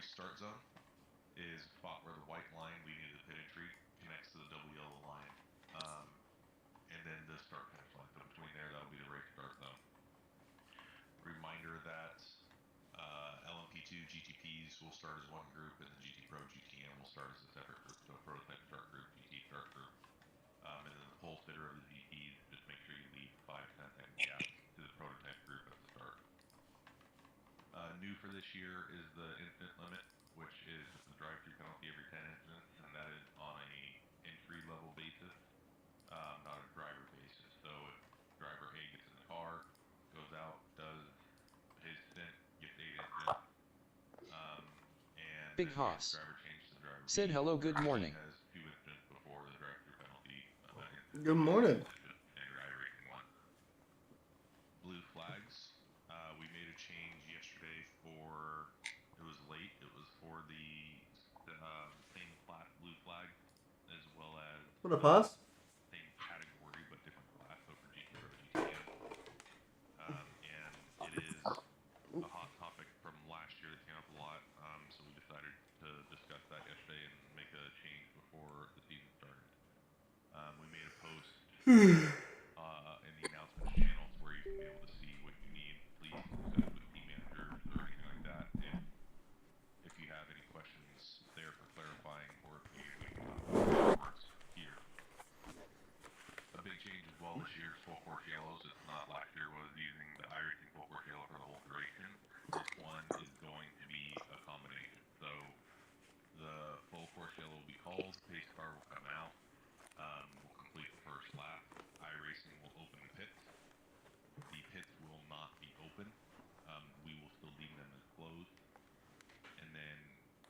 race start zone is a spot where the white line leading to the pit entry connects to the double yellow line. And then the start finish line. So between there, that'll be the race start zone. Reminder that LMP2 GTPs will start as one group, and the GT Pro GTM will start as a separate group. So prototype start group, GT start group, and then the pole sitter of the GTs. Just make sure you leave 5-10 second gap to the prototype group at the start. New for this year is the incident limit, which is just a drive-through penalty every 10 incidents, and that is on a entry-level basis, not a driver basis. So if driver A gets in the car, goes out, does his stint, gets 8 incidents, and Big Hoss driver changes to driver said B, hello, good morning. has 2 incidents before the drive-through penalty. Good morning. Blue flags. We made a change yesterday for, it was late, it was for the same class blue flag, as well as What up, Haas? same category but different class, so for GT Pro GTM. And it is a hot topic from last year that came up a lot, so we decided to discuss that yesterday and make a change before the season started. We made a post in the announcements channels where you can be able to see what you need. Please discuss with team managers or anything like that if you have any questions there for clarifying, or if you afterwards here. A big change as well this year is full course yellows. It's not last year was using the iRacing full course yellow for the whole duration. This one is going to be a combination. So the full course yellow will be called, pace car will come out, we'll complete the first lap. iRacing will open the pits. The pits will not be open. We will still deem them as closed. And then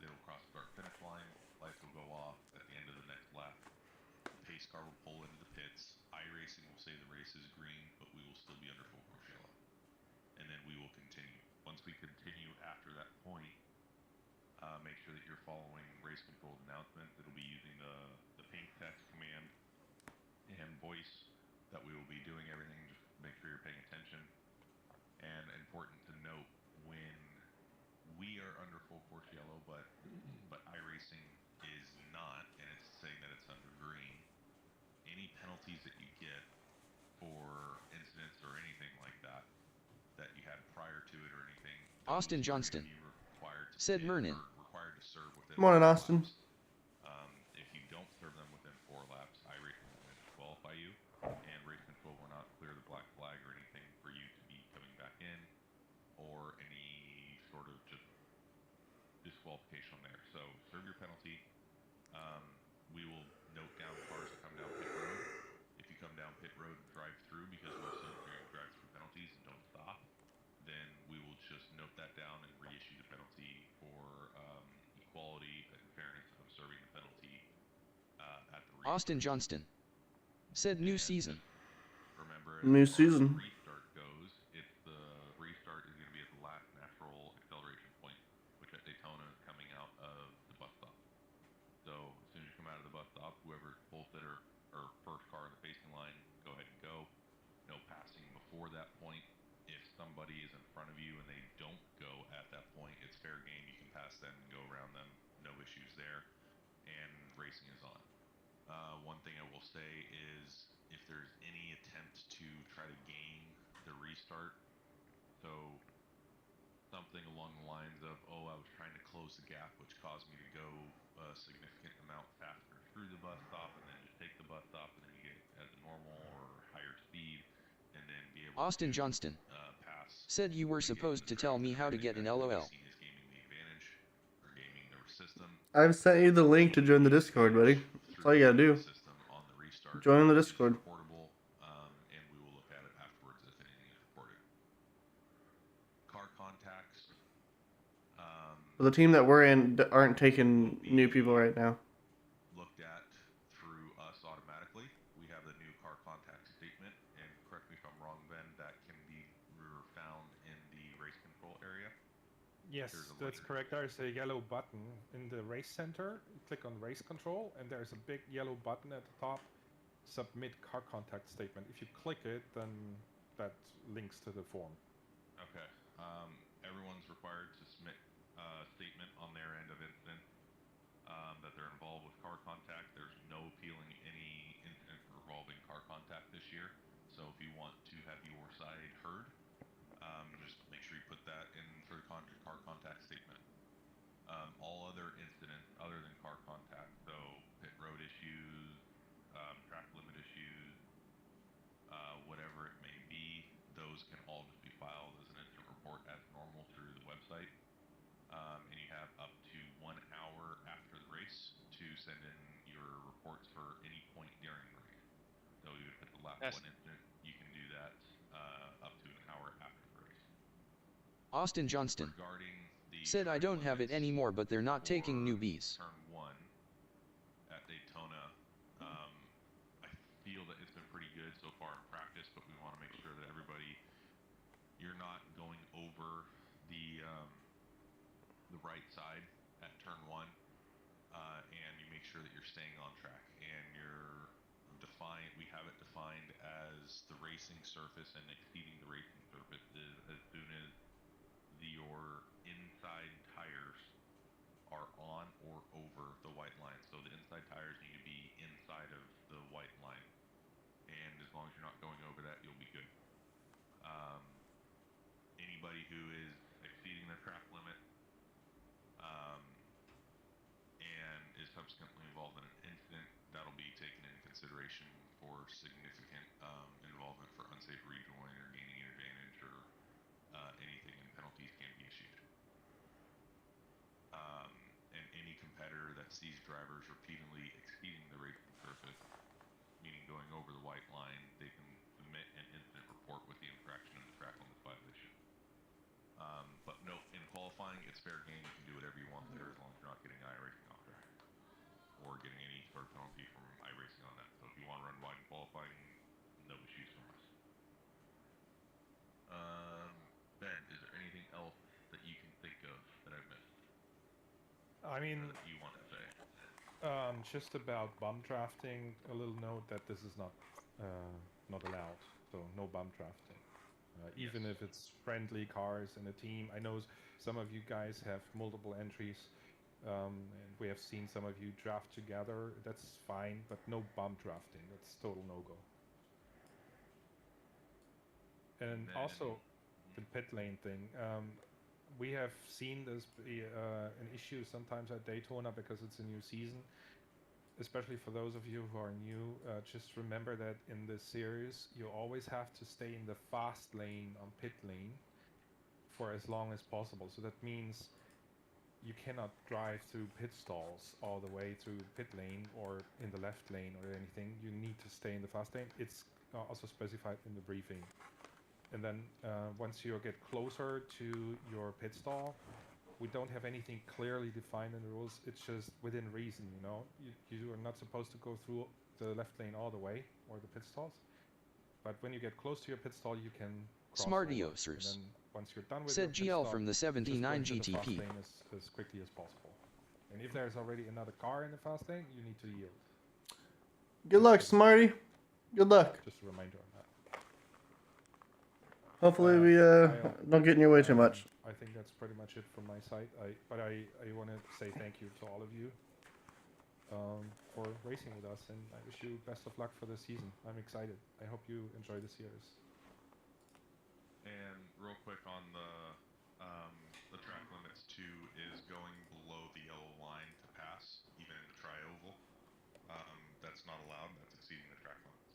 it'll cross the start finish line. Lights will go off at the end of the next lap. The pace car will pull into the pits. iRacing will say the race is green, but we will still be under full course yellow. And then we will continue. Once we continue after that point, make sure that you're following race control's announcements. It'll be using the paint test command and voice that we will be doing everything. Just make sure you're paying attention. And important to note, when we are under full course yellow, but iRacing is not, and it's saying that it's under green, any penalties that you get for incidents or anything like that that you had prior to it or anything, Austin Johnston said Mernin. Required to serve within Morning, 4 Austin. laps. If you don't serve them within 4 laps, iRacing will disqualify you, and race control will not clear the black flag or anything for you to be coming back in, or any sort of just disqualification there. So serve your penalty. We will note down cars that come down pit road. If you come down pit road and drive through, because we'll still drive through penalties and don't stop, then we will just note that down and reissue the penalty for equality and fairness of serving the penalty at the restart. Austin Johnston said new season. Remember, New as far as season. the restart goes, it's the restart is going to be at the last natural acceleration point, which at Daytona is coming out of the bus stop. So as soon as you come out of the bus stop, whoever's pole sitter or first car in the facing line, go ahead and go. No passing before that point. If somebody is in front of you and they don't go at that point, it's fair game. You can pass them and go around them. No issues there. And racing is on. One thing I will say is if there's any attempt to try to gain the restart, so something along the lines of, oh, I was trying to close the gap, which caused me to go a significant amount faster through the bus stop, and then just take the bus stop, and then you get at the normal or higher speed, and then be able Austin to Johnston pass. said you were supposed to tell me how to get an LOL. I've sent you the link to join the Discord, buddy. That's all you gotta do. Join the Discord. And we will look at it afterwards if anything is reported. Car contacts. Well, the team that we're in aren't taking new people right now. Looked at through us automatically. We have the new car contact statement, and correct me if I'm wrong, Ben, that can be found in the race control area. Yes, that's correct. There's a yellow button in the race center. You click on race control, and there's a big yellow button at the top, submit car contact statement. If you click it, then that links to the form. Okay. Everyone's required to submit statement on their end of incident that they're involved with car contact. There's no appealing any incident involving car contact this year. So if you want to have your side heard, just make sure you put that in for the car contact statement. All other incidents other than car contact, so pit road issues, track limit issues, whatever it may be, those can all just be filed as an incident report as normal through the website. And you have up to 1 hour after the race to send in your reports for any point during the race. So even if it's the last one incident, you can do that up to an hour after the race. Austin Johnston Regarding the said, I don't have it anymore, but they're not taking newbies. Turn 1 at Daytona, I feel that it's been pretty good so far in practice, but we want to make sure that everybody, you're not going over the right side at turn 1, and you make sure that you're staying on track, and you're defined, we have it defined as the racing surface, and exceeding the racing surface is as soon as your inside tires are on or over the white line. So the inside tires need to be inside of the white line, and as long as you're not going over that, you'll be good. Anybody who is exceeding their track limit and is subsequently involved in an incident, that'll be taken into consideration for significant involvement for unsafe rejoin or gaining an advantage or anything, and penalties can be issued. And any competitor that sees drivers repeatedly exceeding the racing surface, meaning going over the white line, they can submit an incident report with the infraction of the track limit violation. But note, in qualifying, it's fair game. You can do whatever you want there as long as you're not getting iRacing off track or getting any sort of penalty from iRacing on that. So if you want to run wide in qualifying, no issues from us. Ben, is there anything else that you can think of that I've missed? I mean, Or that you want to say? just about bum drafting, a little note that this is not allowed. So no bum drafting. Even if it's friendly cars in a team. I know some of you guys have multiple entries, and we have seen some of you draft together. That's fine, but no bum drafting. That's total no-go. And also, the pit lane thing. We have seen this be an issue sometimes at Daytona because it's a new season. Especially for those of you who are new, just remember that in this series, you always have to stay in the fast lane on pit lane for as long as possible. So that means you cannot drive through pit stalls all the way through pit lane or in the left lane or anything. You need to stay in the fast lane. It's also specified in the briefing. And then once you get closer to your pit stall, we don't have anything clearly defined in the rules. It's just within reason, you know. You are not supposed to go through the left lane all the way, or the pit stalls. But when you get close to your pit stall, you can cross Smarty over. Osers. And then once you're done with Said your pit GL stop, from the just go 79 into the fast GTP. lane as quickly as possible. And if there's already another car in the fast lane, you need to yield. Good luck, Smarty. Good luck. Just a reminder on that. Hopefully we don't get in your way too much. I think that's pretty much it from my side. But I want to say thank you to all of you for racing with us, and I wish you best of luck for the season. I'm excited. I hope you enjoy the series. And real quick on the track limits too is going below the yellow line to pass, even in the tri-oval. That's not allowed. That's exceeding the track limits.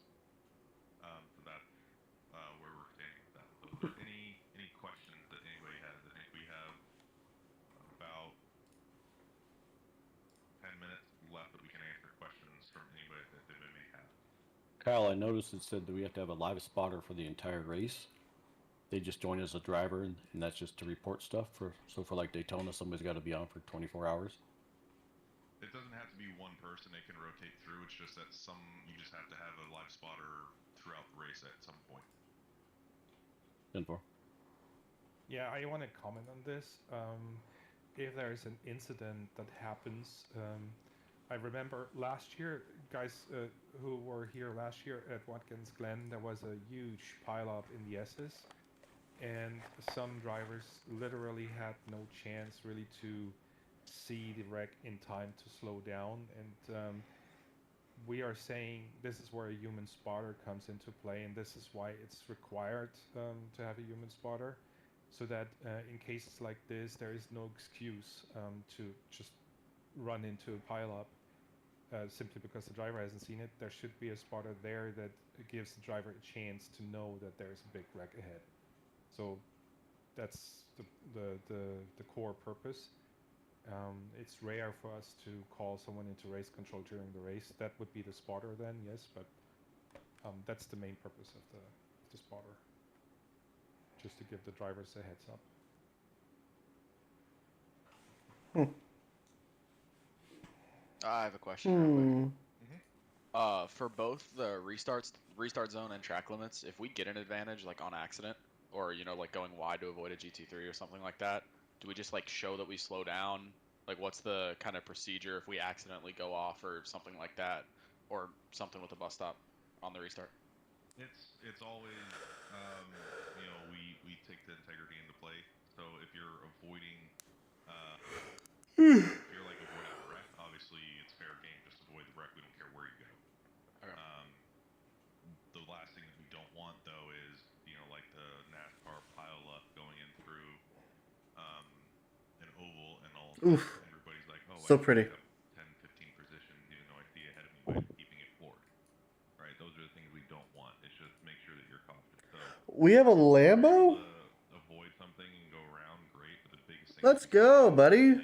So that's where we're standing with that. So is there any questions that anybody has? I think we have about 10 minutes left that we can answer questions from anybody that they may have. Kyle, I noticed it said that we have to have a live spotter for the entire race. They just join as a driver, and that's just to report stuff. So for like Daytona, somebody's got to be on for 24 hours. It doesn't have to be one person. It can rotate through. It's just that you just have to have a live spotter throughout the race at some point. 10-4. Yeah, I want to comment on this. If there is an incident that happens, I remember last year, guys who were here last year at Watkins Glen, there was a huge pileup in the S's, and some drivers literally had no chance really to see the wreck in time to slow down. And we are saying this is where a human spotter comes into play, and this is why it's required to have a human spotter, so that in cases like this, there is no excuse to just run into a pileup simply because the driver hasn't seen it. There should be a spotter there that gives the driver a chance to know that there's a big wreck ahead. So that's the core purpose. It's rare for us to call someone into race control during the race. That would be the spotter then, yes, but that's the main purpose of the spotter, just to give the drivers a heads up. I have a question real quick. For both the restart zone and track limits, if we get an advantage, like on accident, or like going wide to avoid a GT3 or something like that, do we just like show that we slow down? Like, what's the kind of procedure if we accidentally go off or something like that, or something with the bus stop on the restart? It's always we take the integrity into play. So if you're avoiding if you're like avoiding a wreck, obviously it's fair game. Just avoid the wreck. We don't care where you go. Okay. The last thing that we don't want though is like the NASCAR pile up going in through an oval, and all of a Oof. sudden everybody's like, oh, So I pretty. picked up 10, 15 positions, even though I see ahead of me by keeping it floored. Right? Those are the things we don't want. It's just make sure that you're cautious. So We have a Lambo? avoid something and go around, great. But the biggest thing Let's go, buddy. is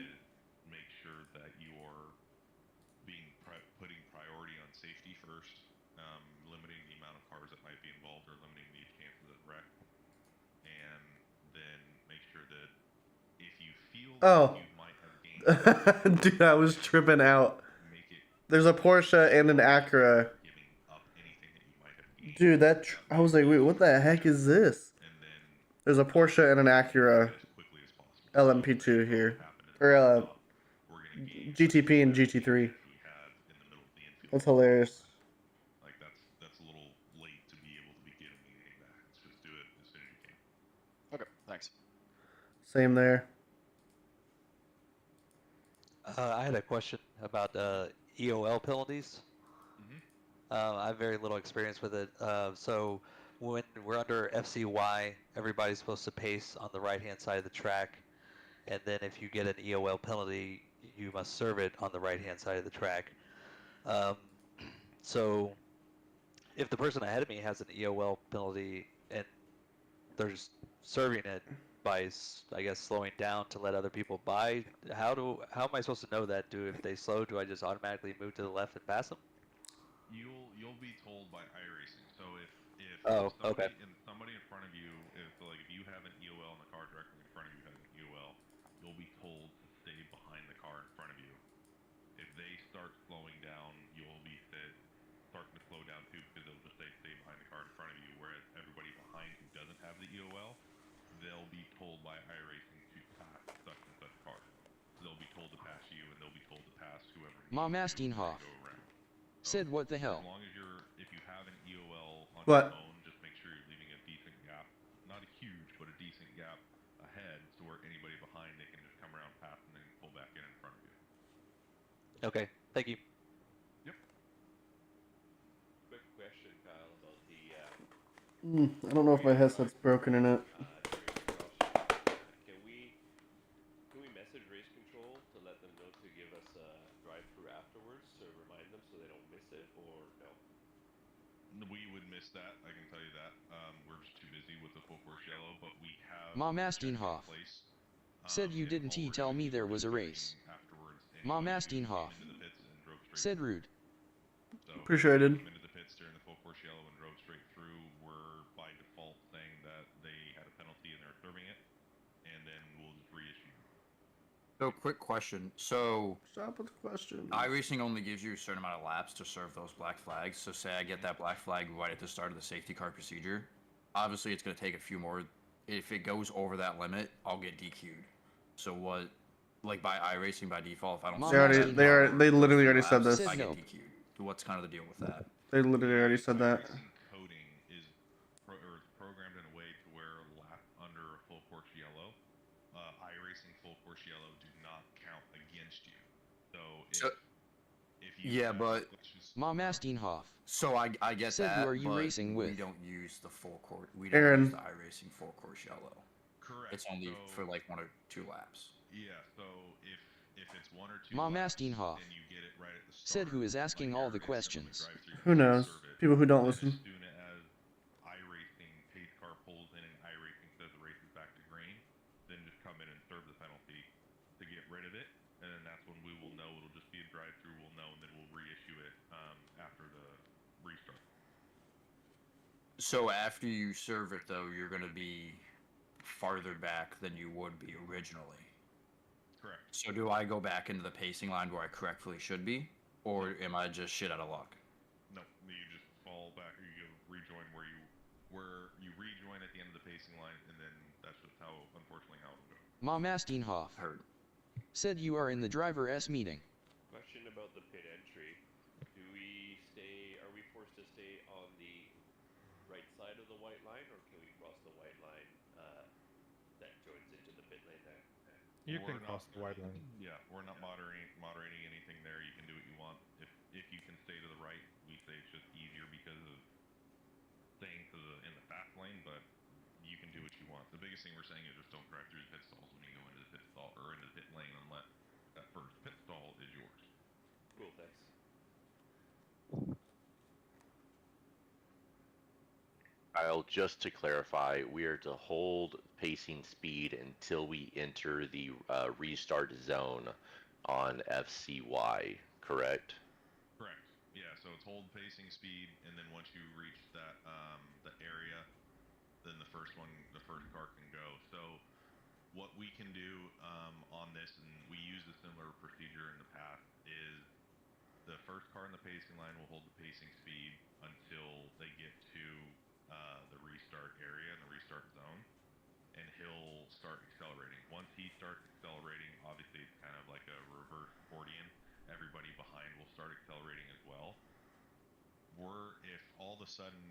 make sure that you're putting priority on safety first, limiting the amount of cars that might be involved, or limiting the chances of wreck, and then make sure that if you feel Oh. that you might have gained, Dude, I was tripping out. make it There's a Porsche and an Acura. giving up anything that you might have gained. Dude, I was like, wait, what the heck is this? And then There's a Porsche and an Acura as quickly as possible. LMP2 here. Happen is Or we're gonna gain GTP and GT3. we have in the middle of the infield. That's hilarious. Like that's a little late to be able to be giving anything back. Let's just do it as soon as you can. Okay, thanks. Same there. I had a question about EOL penalties. I have very little experience with it. So when we're under FCY, everybody's supposed to pace on the right-hand side of the track. And then if you get an EOL penalty, you must serve it on the right-hand side of the track. So if the person ahead of me has an EOL penalty and they're just serving it by, I guess, slowing down to let other people by, how am I supposed to know that? If they slow, do I just automatically move to the left and pass them? You'll be told by iRacing. So if Oh, okay. somebody in front of you, if you have an EOL and the car directly in front of you has an EOL, you'll be told to stay behind the car in front of you. If they start slowing down, you'll be starting to slow down too, because they'll just stay behind the car in front of you. Whereas everybody behind who doesn't have the EOL, they'll be told by iRacing to pass such and such car. So they'll be told to pass you, and they'll be told to pass whoever needs Ma to Mastinhoff go around. said, "What the As hell?" long as if you have an EOL on What? your own, just make sure you're leaving a decent gap. Not a huge, but a decent gap ahead, so where anybody behind, they can just come around past and then pull back in front of you. Okay, thank you. Yep. Quick question, Kyle, about the I don't know if my headset's broken or not. Can we message race control to let them know to give us a drive-through afterwards to remind them so they don't miss it, or no? We would miss that, I can tell you that. We're just too busy with the full course yellow, but we have Ma checks in Mastinhoff place, said, "You if didn't all we're tell doing me is there we're was a just race." checking afterwards Ma anybody who Mastinhoff came into the pits and drove straight said, through. "Rude." So Pretty sure I did. came into the pits during the full course yellow and drove straight through, were by default saying that they had a penalty and they're serving it, and then we'll just reissue. So, quick question. So, Stop with the question. iRacing only gives you a certain amount of laps to serve those black flags. So, say I get that black flag right at the start of the safety car procedure. Obviously, it's going to take a few more. If it goes over that limit, I'll get DQ'd. So, what, like by iRacing by default, if I don't Mom, serve They literally already said laps, this. I get no. DQ'd. So, what's kind of the deal with that? They literally already said that. Racing coding is programmed in a way to where iRacing full course yellow do not count against you. So if you Yeah, but Mom Astinhoff. so I get Said, that, who are you but racing with? we don't use the full course. We don't Aaron. use the iRacing full course yellow. correct. It's only so, for like 1 or 2 laps. Yeah, so if it's 1 or 2 Mom laps Astinhoff. and you get it right at the start, Said, who is asking like all the your instant questions? drive-through, Who you can knows? serve it. People who don't Then listen. As soon as iRacing pace car pulls in and iRacing says the race is back to green, then just come in and serve the penalty to get rid of it, and then that's when we will know. It'll just be a drive-through. We'll know, and then we'll reissue it after the restart. So after you serve it, though, you're going to be farther back than you would be originally. Correct. So do I go back into the pacing line where I correctly should be, or am I just shit out of luck? No, you just fall back, or you rejoin where you rejoin at the end of the pacing line, and then that's just how, unfortunately, how it'll go. Mom Astinhoff. Heard. Said, you are in the driver S meeting. Question about the pit entry. Are we forced to stay on the right side of the white line, or can we cross the white line that joins into the pit lane there? You can cross the white line. Yeah, we're not moderating anything there. You can do what you want. If you can stay to the right, we say it's just easier because of staying in the fast lane, but you can do what you want. The biggest thing we're saying is just don't drive through the pit stalls when you go into the pit stall or into the pit lane unless that first pit stall is yours. Cool, thanks. Kyle, just to clarify, we are to hold pacing speed until we enter the restart zone on FCY, correct? Correct. Yeah, so it's hold pacing speed, and then once you reach that the area, then the first car can go. So what we can do on this, and we used a similar procedure in the past, is the first car in the pacing line will hold the pacing speed until they get to the restart area and the restart zone, and he'll start accelerating. Once he starts accelerating, obviously it's kind of like a reverse accordion. Everybody behind will start accelerating as well. If all of a sudden,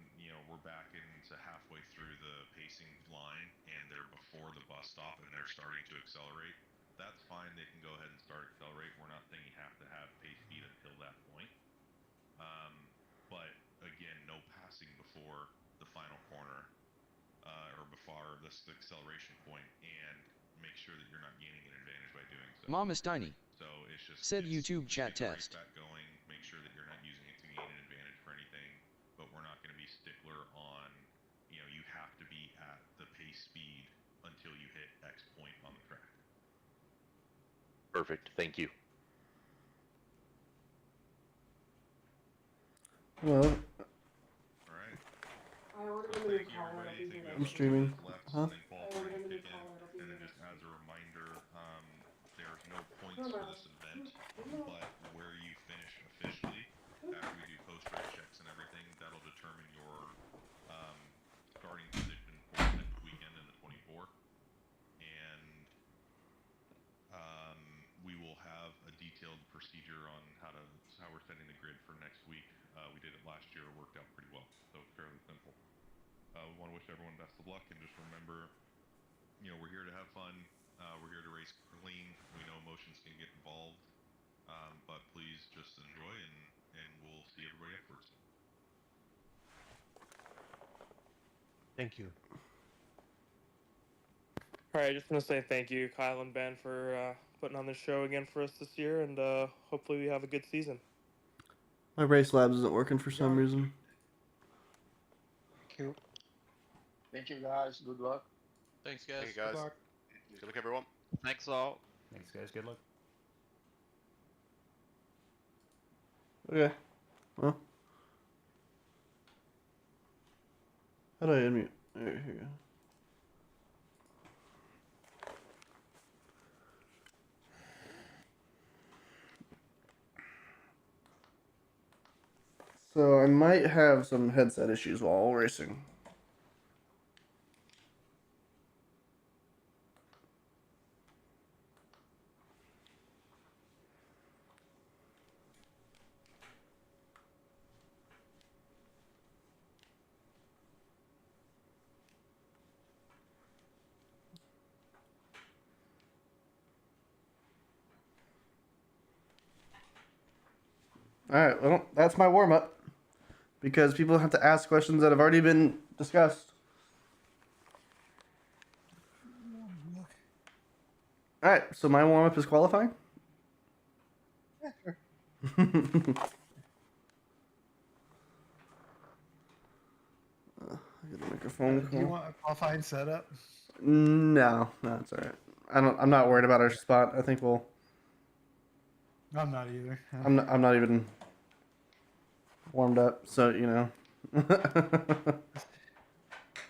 we're back into halfway through the pacing line and they're before the bus stop and they're starting to accelerate, that's fine. They can go ahead and start accelerate. We're not saying you have to have pace speed until that point. But again, no passing before the final corner or before this acceleration point, and make sure that you're not gaining an advantage by doing so. Mama Steiny. So it's just said YouTube chat test. That going, make sure that you're not using it to gain an advantage for anything, but we're not going to be stickler on, you have to be at the pace speed until you hit X point on the track. Perfect. Thank you. Well, All right. So thank you, everybody. I'm streaming. Huh? And then just as a reminder, there's no points for this event, but where you finish officially, after we do post-race checks and everything, that'll determine your starting position for the next weekend in the 24. And we will have a detailed procedure on how we're setting the grid for next week. We did it last year, it worked out pretty well, so it's fairly simple. We want to wish everyone best of luck, and just remember, we're here to have fun. We're here to race clean. We know emotions can get involved, but please just enjoy, and we'll see everybody afterwards. Thank you. All right, I just want to say thank you, Kyle and Ben, for putting on this show again for us this year, and hopefully we have a good season. My race labs isn't working for some reason. Thank you. Thank you, guys. Good luck. Thanks, guys. Thank you, guys. Good luck. Good luck, everyone. Thanks all. Thanks, guys. Good luck. Okay. Well. How do I unmute? Alright, here we go. So I might have some headset issues while racing. All right. Well, that's my warm up because people have to ask questions that have already been discussed. All right. So my warm up is qualifying. Yeah, sure. I get the microphone. Do you want a qualifying setup? No, it's all right. I'm not worried about our spot. I think we'll. I'm not either. I'm not even warmed up, so you know.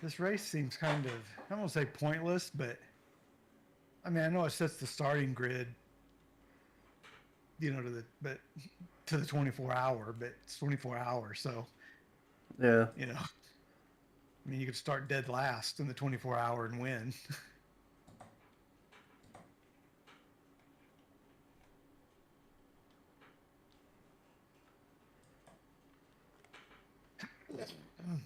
This race seems kind of, I don't want to say pointless, but I mean, I know it sets the starting grid, you know, to the 24 hour, but it's 24 hours, so Yeah. you know, I mean, you could start dead last in the 24 hour and win. Oh,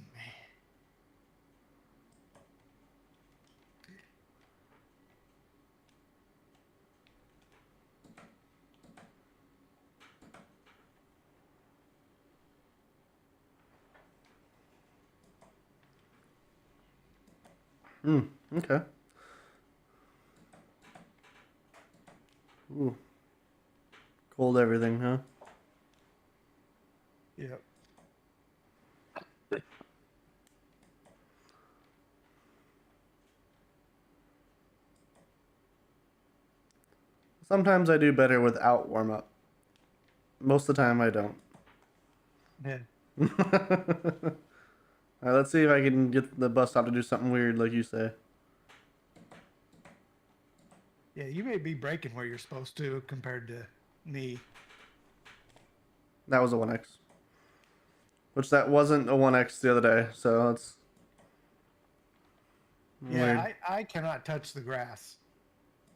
man. Okay. Ooh. Cold everything, huh? Yep. Sometimes I do better without warm up. Most of the time I don't. Yeah. Alright, let's see if I can get the bus stop to do something weird like you say. Yeah, you may be braking where you're supposed to compared to me. That was a 1X. Which that wasn't a 1X the other day, so it's weird. Yeah, I cannot touch the grass.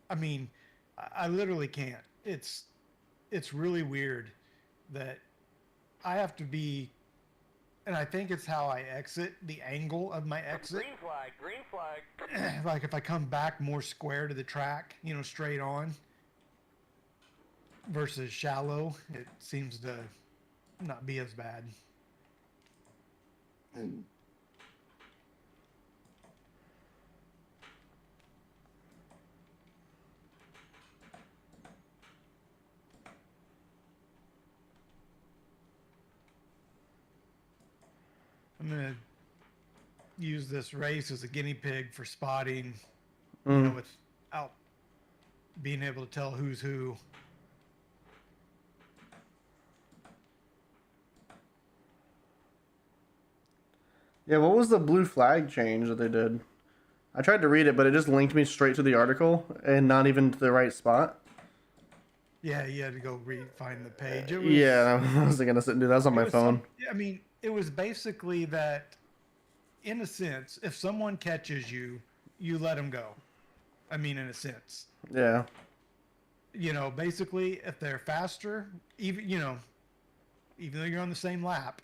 I mean, I literally can't. It's really weird that I have to be, and I think it's how I exit, the angle of my exit. Green flag. Like if I come back more square to the track, you know, straight on versus shallow, it seems to not be as bad. I'm gonna use this race as a guinea pig for spotting, you know, without being able to tell who's who. Yeah, what was the blue flag change that they did? I tried to read it, but it just linked me straight to the article and not even to the right spot. Yeah, you had to go find the page. It was, Yeah, I wasn't gonna sit and do that. That's on my phone. I mean, it was basically that, in a sense, if someone catches you, you let them go. I mean, in a sense. Yeah. You know, basically, if they're faster, even though you're on the same lap.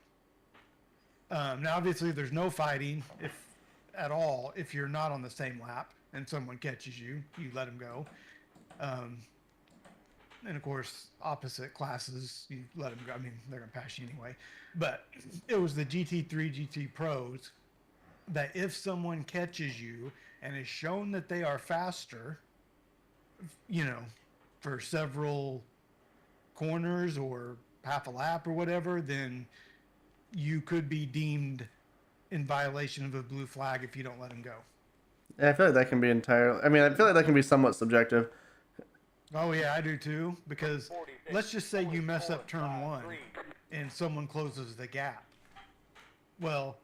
Now, obviously, there's no fighting at all if you're not on the same lap and someone catches you, you let them go. And of course, opposite classes, you let them go. I mean, they're gonna pass you anyway. But it was the GT3, GT Pros that if someone catches you and is shown that they are faster, you know, for several corners or half a lap or whatever, then you could be deemed in violation of a blue flag if you don't let them go. Yeah, I feel like that can be entirely. I mean, I feel like that can be somewhat subjective. Oh yeah, I do too. Because let's just say you mess up turn one and someone closes the gap. Well,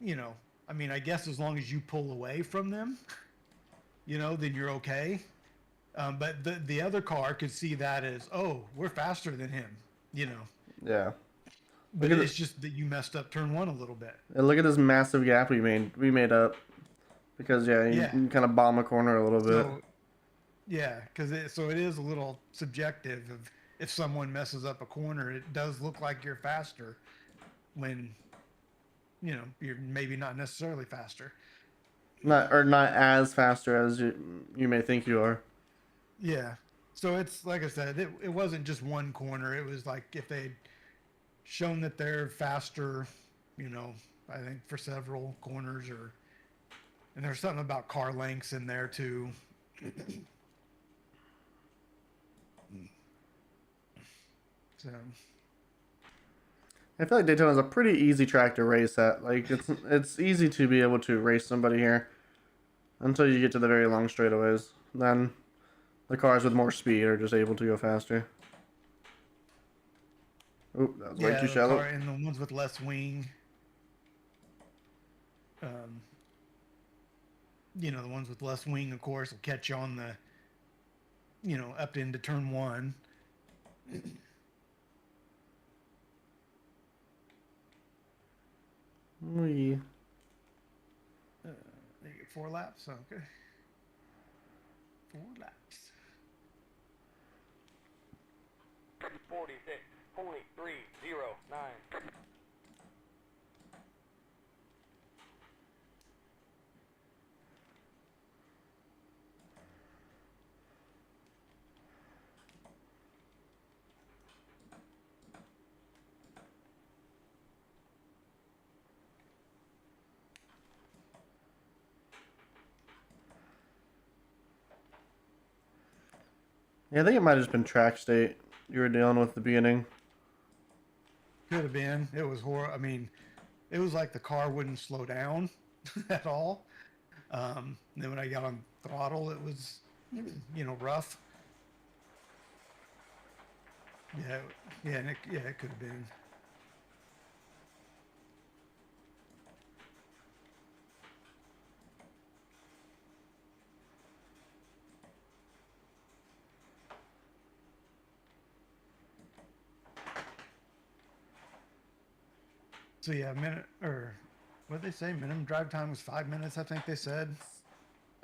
you know, I mean, I guess as long as you pull away from them, you know, then you're okay. But the other car could see that as, oh, we're faster than him, you know. Yeah. But it's just that you messed up turn one a little bit. And look at this massive gap we made up. Because you can kind of bomb a corner a little bit. So, yeah, because it is a little subjective. If someone messes up a corner, it does look like you're faster when, you know, you're maybe not necessarily faster. Not as faster as you may think you are. Yeah. So it's like I said, it wasn't just one corner. It was like if they shown that they're faster, you know, I think for several corners and there's something about car lengths in there too. So I feel like Daytona is a pretty easy track to race at. Like it's easy to be able to race somebody here until you get to the very long straightaways. Then the cars with more speed are just able to go faster. Oop, that was way too the shallow. car and the ones with less wing. You know, the ones with less wing, of course, will catch you on the, you know, up into turn 1. Wee. They get 4 laps, okay. 4 laps. 46.309. Yeah, I think it might have just been track state you were dealing with at the beginning. Could have been. It was horrible. I mean, it was like the car wouldn't slow down at all. Then when I got on throttle, it was, you know, rough. Yeah, and it could have been. So yeah, minute or what did they say? Minimum drive time was 5 minutes. I think they said.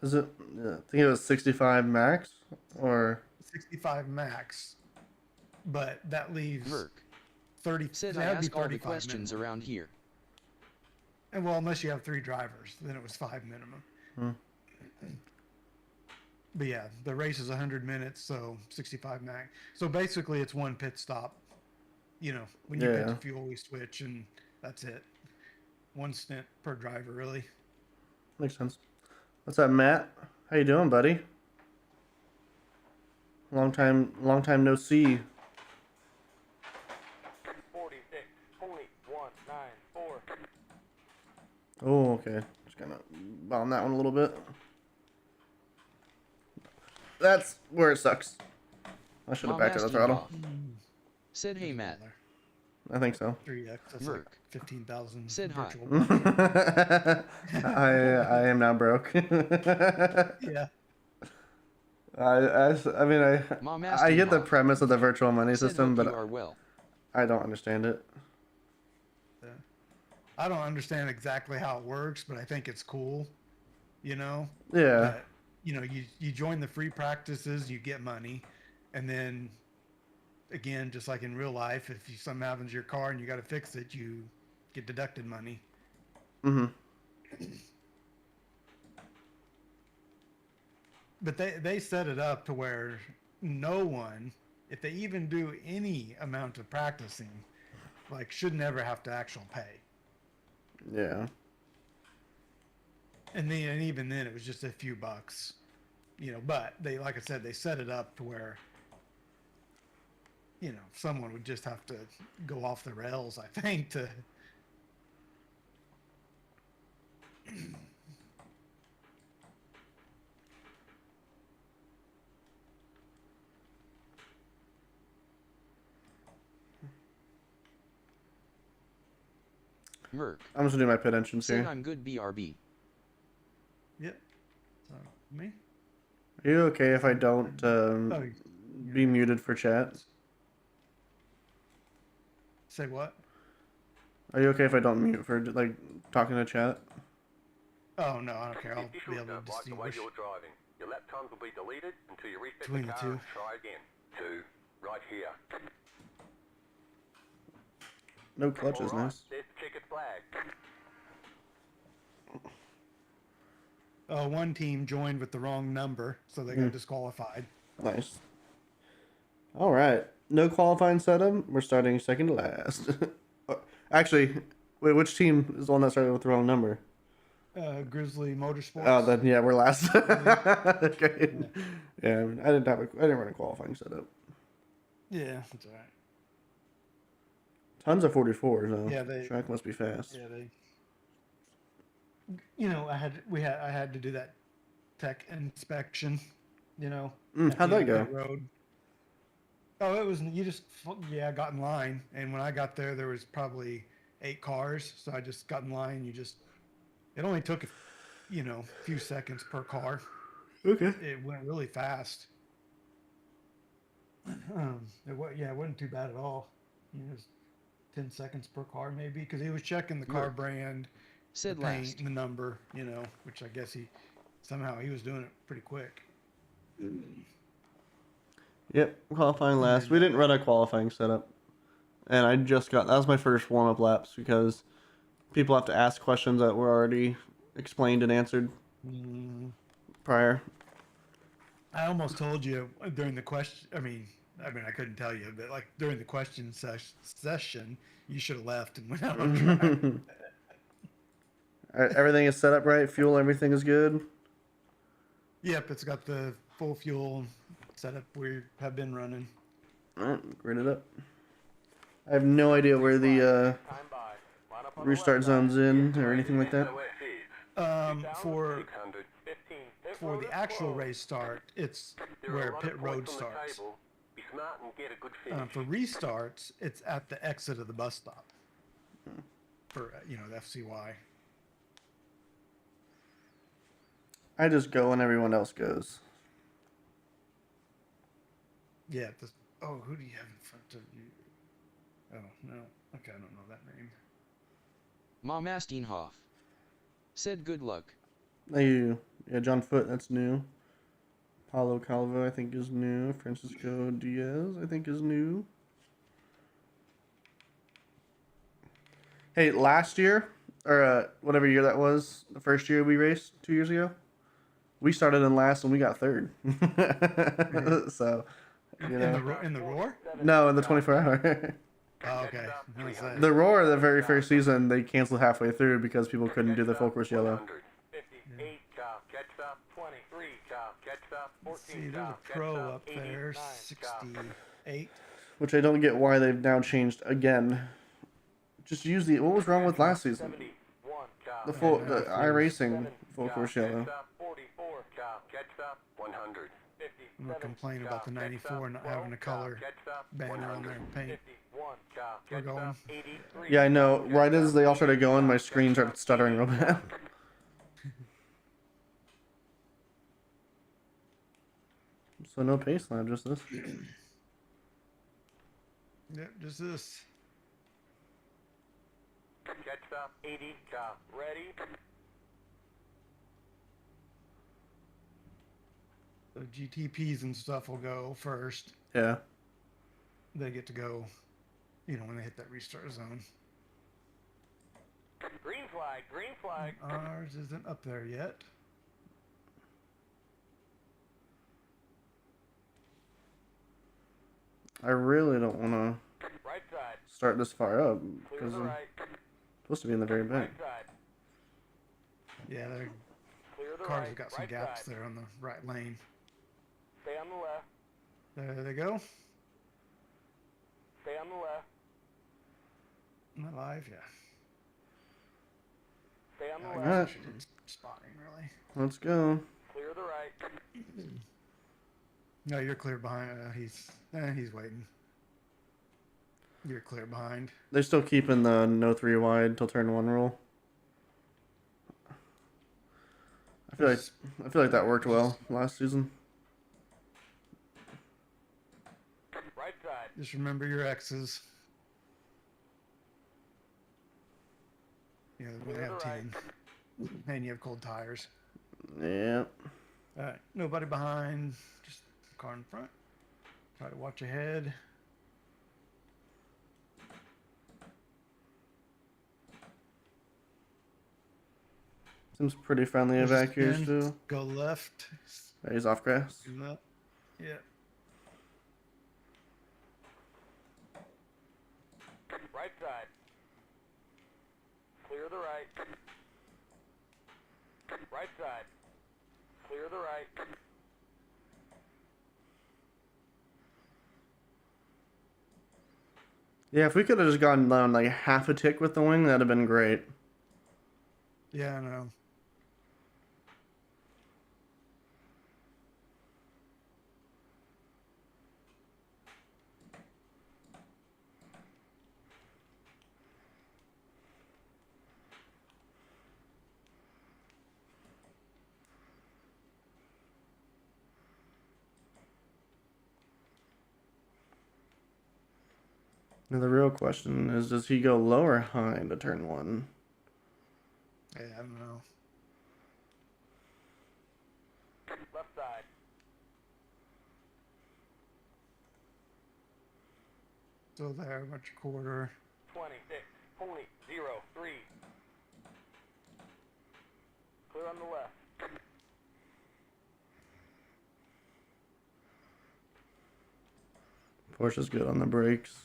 Is it? Yeah, I think it was 65 max or 65 max, but that leaves Merc 30. said that I would be ask all the 35 questions minimum. around here. And well, unless you have 3 drivers, then it was 5 minimum. But yeah, the race is 100 minutes, so 65 max. So basically, it's 1 pit stop. You know, when you pit Yeah. the fuel, we switch, and that's it. 1 stint per driver, really. Makes sense. What's up, Matt? How you doing, buddy? Long time no see. 46.194. Oh, okay. Just gonna bomb that one a little bit. That's where it sucks. I should have Mom backed out the asking throttle. off. Said hey Matt. I think so. 3x. That's Merc like 15,000 said hi. virtual. I am now broke. Yeah. I mean Mom I asking get the off. premise of the virtual money Said system, hope but you are well. I don't understand it. I don't understand exactly how it works, but I think it's cool. You know. Yeah. That, you know, you join the free practices, you get money, and then again, just like in real life, if something happens to your car and you got to fix it, you get deducted money. Mm-hmm. But they set it up to where no one, if they even do any amount of practicing, like should never have to actually pay. Yeah. And even then, it was just a few bucks, you know. But they, like I said, they set it up to where, you know, someone would just have to go off the rails, I think, to. Merc I'm just gonna do my pit entrance said here. I'm good BRB. Yep. So me. Are you okay if I don't Oh, be muted for chat? Say what? Are you okay if I don't mute for like talking to chat? Oh no, I don't care. I'll If you be able to don't like the way distinguish you're driving, your lap times will be deleted until you reset between the the car two. and try again. 2, right here. No clutches, All right, nice. there's the checkered flag. One team joined with the wrong number, so they got disqualified. Nice. All right. No qualifying setup. We're starting second to last. Actually, wait, which team is the one that started with the wrong number? Grizzly Motorsports. Oh, then yeah, we're last. Okay. Yeah. Yeah, I didn't run a qualifying setup. Yeah, that's all right. Tons of 44s though. Yeah, they Track must be fast. Yeah, they. You know, I had to do that tech inspection. You know. at How'd the that end of go? the road. Oh, it was you just got in line, and when I got there was probably 8 cars, so I just got in line. It only took a few seconds per car. Okay. It went really fast. It wasn't too bad at all. It was 10 seconds per car maybe, because he was checking the car Merc. brand, Said the paint, last. and the number. Which I guess he was doing it pretty quick. Yep, qualifying last. We didn't run a qualifying setup, and that was my first warm up laps because people have to ask questions that were already explained and answered prior. I almost told you during the question. I mean, I couldn't tell you, but like during the question session, you should have left and went out on track. Everything is set up right. Fuel, everything is good. Yep, it's got the full fuel setup we have been running. All right, grid it up. I have no idea where the restart zone's in or anything like that. For the actual race start, it's where pit road starts. For restarts, it's at the exit of the bus stop. For the FCY. I just go when everyone else goes. Yeah. Who do you have in front of you? Oh no. Okay, I don't know that name. Mom Steenhoff. Said good luck. Yeah, John Foote, that's new. Paulo Calvo, I think, is new. Francisco Diaz, I think, is new. Hey, last year, or whatever year that was, the first year we raced 2 years ago, we started in last and we got third. So, In the Roar? No, in the 24-hour. Oh, okay. The Roar, the very first season, they canceled halfway through because people couldn't do the full course yellow. See, there's a pro up there, 68. Which I don't get why they've now changed again. Just use what was wrong with last season? The iRacing full course yellow. I'm gonna complain about the 94 not having a color banner on their paint. We're going. Yeah, I know. Right as they all started going, my screen started stuttering real bad. So no pace lap, just this. Yep, just this. Catch up, 80, ready. The GTPs and stuff will go first. Yeah. They get to go, when they hit that restart zone. Green flag, green flag. Ours isn't up there yet. I really don't want to Right side. start this far up Clear because the I'm right. supposed to be in the very back. Right side. Yeah, their Clear the cars right. have got some Right gaps side. there on the right lane. Stay on the left. There they go. Stay on the left. Am I live? Yeah. Stay on the I left. guess I shouldn't spotting really. Let's go. Clear the right. No, you're clear behind. He's waiting. You're clear behind. They're still keeping the no 3 wide till turn 1 rule. I feel like that worked well last season. Right side. Just remember your X's. Yeah, we have 10. And you have cold tires. Yeah. Alright, nobody behind. Just car in front. Try to watch ahead. Seems pretty friendly Push back here in, too. Go left. Yeah, he's off grass. Zoom up. Yeah. Right side. Clear the right. Right side. Clear the right. Yeah, if we could have just gone down like half a tick with the wing, that'd have been great. Yeah, I know. Now the real question is, does he go low or high into turn one? Yeah, I don't know. Left side. Still there, much quarter. 26.03. Clear on the left. Porsche's good on the brakes.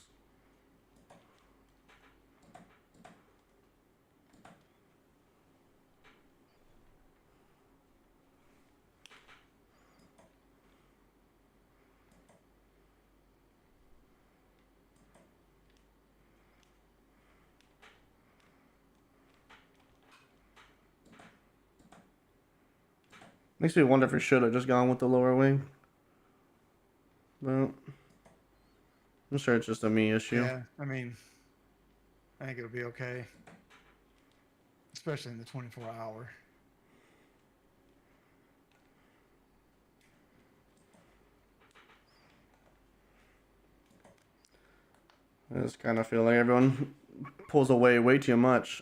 Makes me wonder if we should have just gone with the lower wing. But I'm sure it's just a me issue. Yeah, I mean, I think it'll be okay. Especially in the 24-hour. I just kind of feel like everyone pulls away way too much.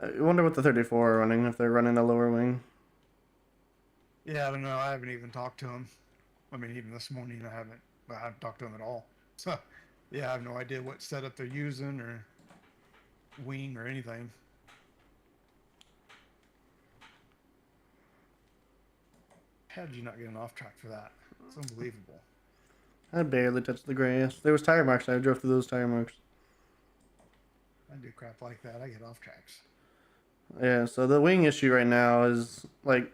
I wonder what the 34 are running, if they're running a lower wing. Yeah, I don't know. I haven't even talked to him. I mean, even this morning I haven't talked to him at all. So, yeah, I have no idea what setup they're using or wing or anything. How did you not get an off track for that? It's unbelievable. I barely touched the grass. There was tire marks. I drove through those tire marks. I do crap like that. I get off tracks. Yeah, so the wing issue right now is, like,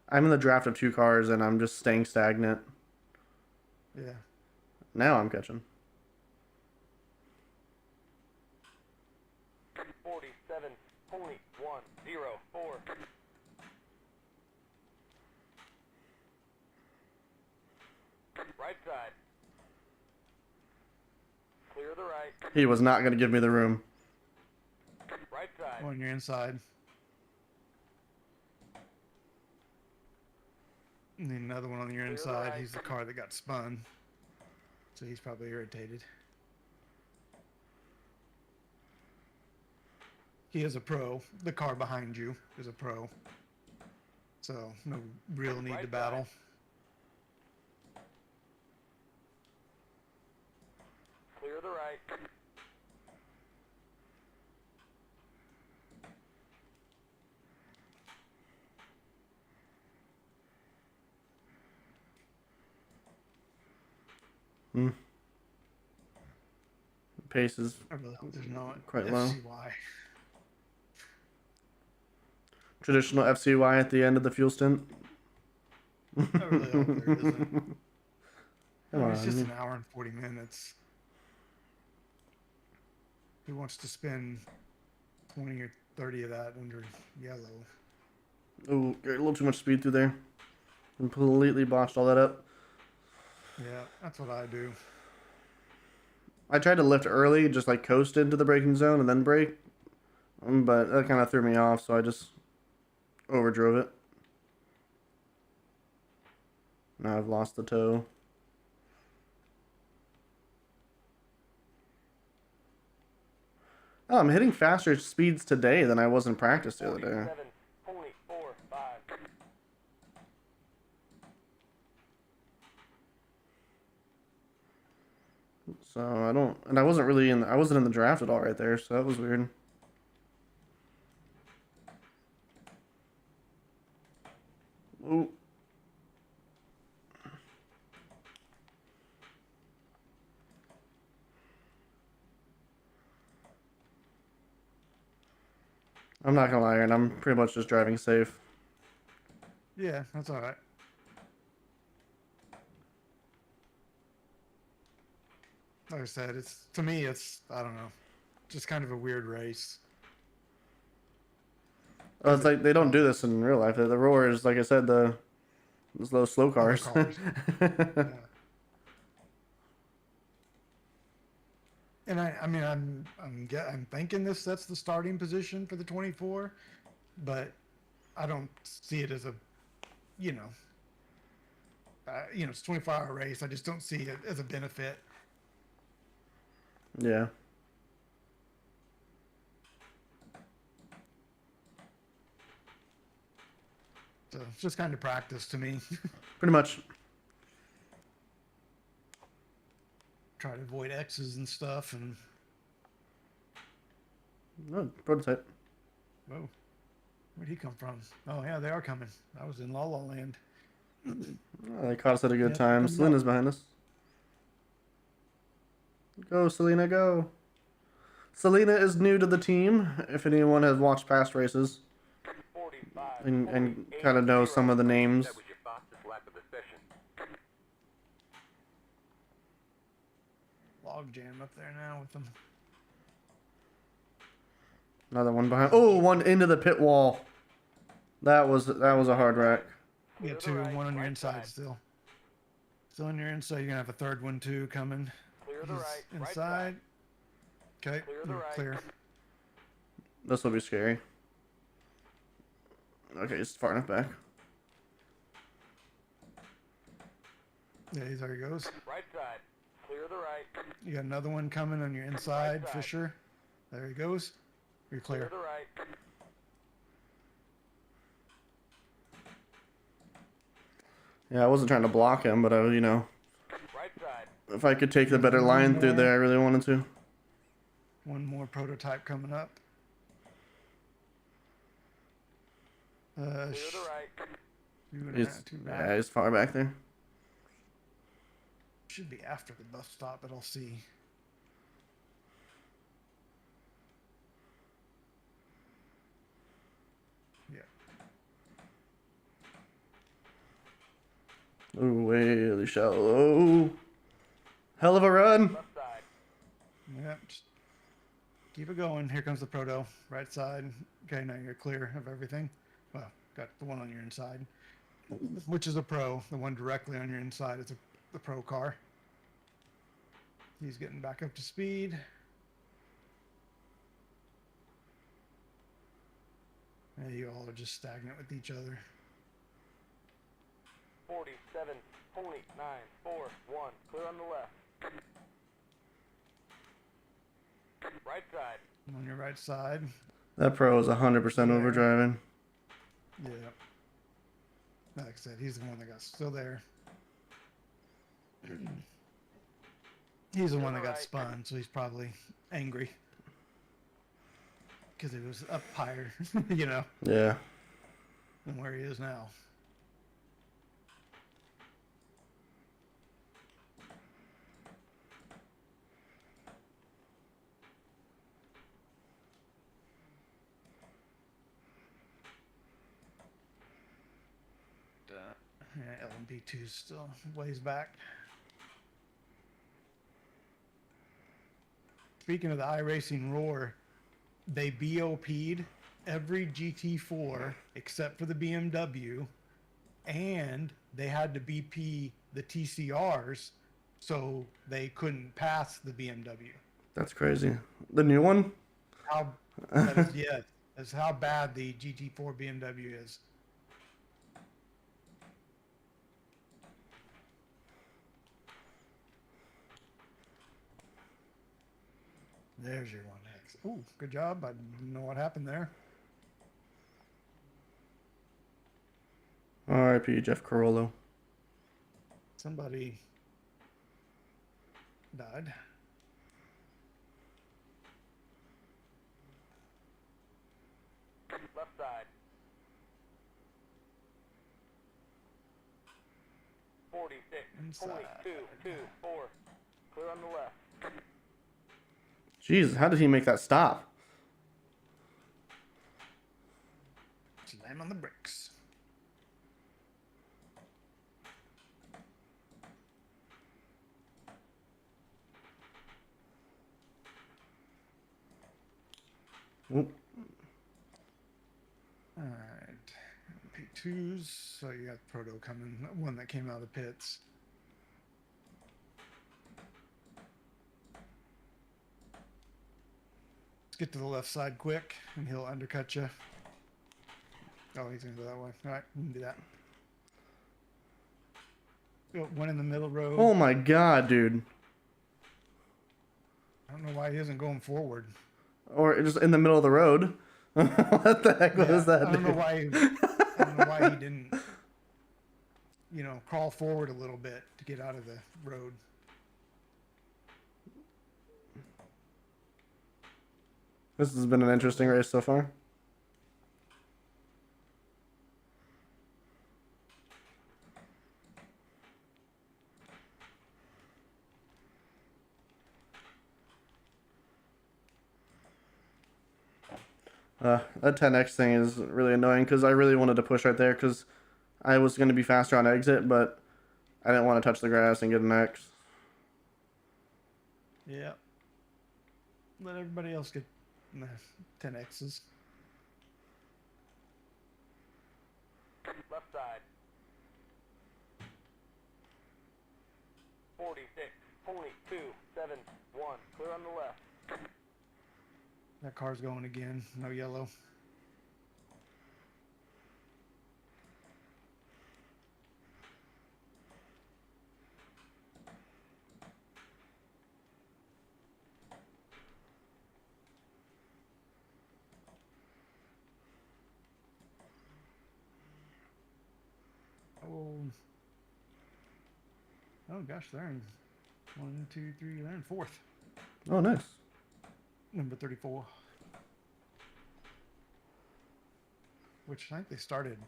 I'm in the draft of 2 cars and I'm just staying stagnant. Yeah. Now I'm catching. 47.104. Right side. Clear the right. He was not going to give me the room. Right side. On your inside. And then another one on your inside. He's the car that got spun. So he's probably irritated. He is a pro. The car behind you is a pro. So no real need to battle. Clear the right. Hmm. Pace is I really hope there's no quite low. FCY. Traditional FCY at the end of the fuel stint. I really hope there isn't. Come on. It's just an hour and 40 minutes. He wants to spend 20 or 30 of that under yellow. Oh, a little too much speed through there. Completely botched all that up. Yeah, that's what I do. I tried to lift early, just like coast into the braking zone and then brake. But that kind of threw me off, so I just overdrove it. Now I've lost the toe. Oh, I'm hitting faster speeds today than I was in practice the other day. 47.45. So I wasn't in the draft at all right there, so that was weird. Ooh. I'm not gonna lie, Aaron. I'm pretty much just driving safe. Yeah, that's all right. Like I said, it's to me, it's I don't know, just kind of a weird race. Oh, it's like they don't do this in real life. The roar is, like I said, those slow cars. cars. Yeah. And I mean, I'm thinking this sets the starting position for the 24, but I don't see it as a, you know, it's a 24-hour race. I just don't see it as a benefit. Yeah. So it's just kind of practice to me. Pretty much. Try to avoid X's and stuff, and Oh, prototype. whoa, where'd he come from? Oh yeah, they are coming. I was in La La Land. Oh, they caught us at a good Yep, time. coming Selena's up. behind us. Go, Selena, go. Selena is new to the team. If anyone has watched past races 45, and kind of knows some of the names. That was your fastest lap of the session. Log jam up there now with them. Another one behind. Oh, one into the pit wall. That was a hard wreck. You got two, one on your inside still. Still on your inside. You're gonna have a third one too coming. Clear the He's right, right inside. Okay, Clear the you're right. clear. This will be scary. Okay, it's far enough back. Yeah, there he goes. Right side. Clear the right. You got another one coming on your inside, side. Fisher. There he goes. You're clear. Clear the right. Yeah, I wasn't trying to block him, but Right side. if I could take the better line through there, I really wanted to. One more prototype coming up. Clear the right. Too bad. Yeah, he's far back there. Should be after the bus stop, but I'll see. Yeah. Ooh, really shallow. Hell of a run. Left side. Yep. Just keep it going. Here comes the proto. Right side. Okay, now you're clear of everything. Well, got the one on your inside, which is a pro. The one directly on your inside is the pro car. He's getting back up to speed. Yeah, you all are just stagnant with each other. 47.941. Clear on the left. Right side. On your right side. That pro is 100% overdriving. Yeah. Like I said, he's the one that got still there. He's the one that got spun, so he's probably angry. Because he was up higher, you know, Yeah. than where he is now. Yeah, LMP2's still ways back. Speaking of the iRacing Roar, they BOP'd every GT4 except for the BMW, and they had to BP the TCRs so they couldn't pass the BMW. That's crazy. The new one? How that is, yeah, that's how bad the GT4 BMW is. There's your 1X. Oh, good job. I didn't know what happened there. R.I.P. Jeff Carollo. Somebody died. Left side. 46.224. Clear on the left. Jeez, how did he make that stop? Slam on the brakes. Oop. Alright. P2s. So you got Proto coming. One that came out of the pits. Let's get to the left side quick, and he'll undercut you. Oh, he's gonna go that way. Alright, we can do that. One in the middle road. Oh my god, dude. I don't know why he isn't going forward. Or just in the middle of the road. What the heck was that, I don't know dude? why. I don't know why he didn't, you know, crawl forward a little bit to get out of the road. This has been an interesting race so far. That 10x thing is really annoying because I really wanted to push right there because I was going to be faster on exit, but I didn't want to touch the grass and get an X. Yeah. Let everybody else get 10x's. Left side. 46.271. Clear on the left. That car's going again. No yellow. Oh gosh, they're in 1, 2, 3, they're in 4th. Oh, nice. Number 34. Which I think they started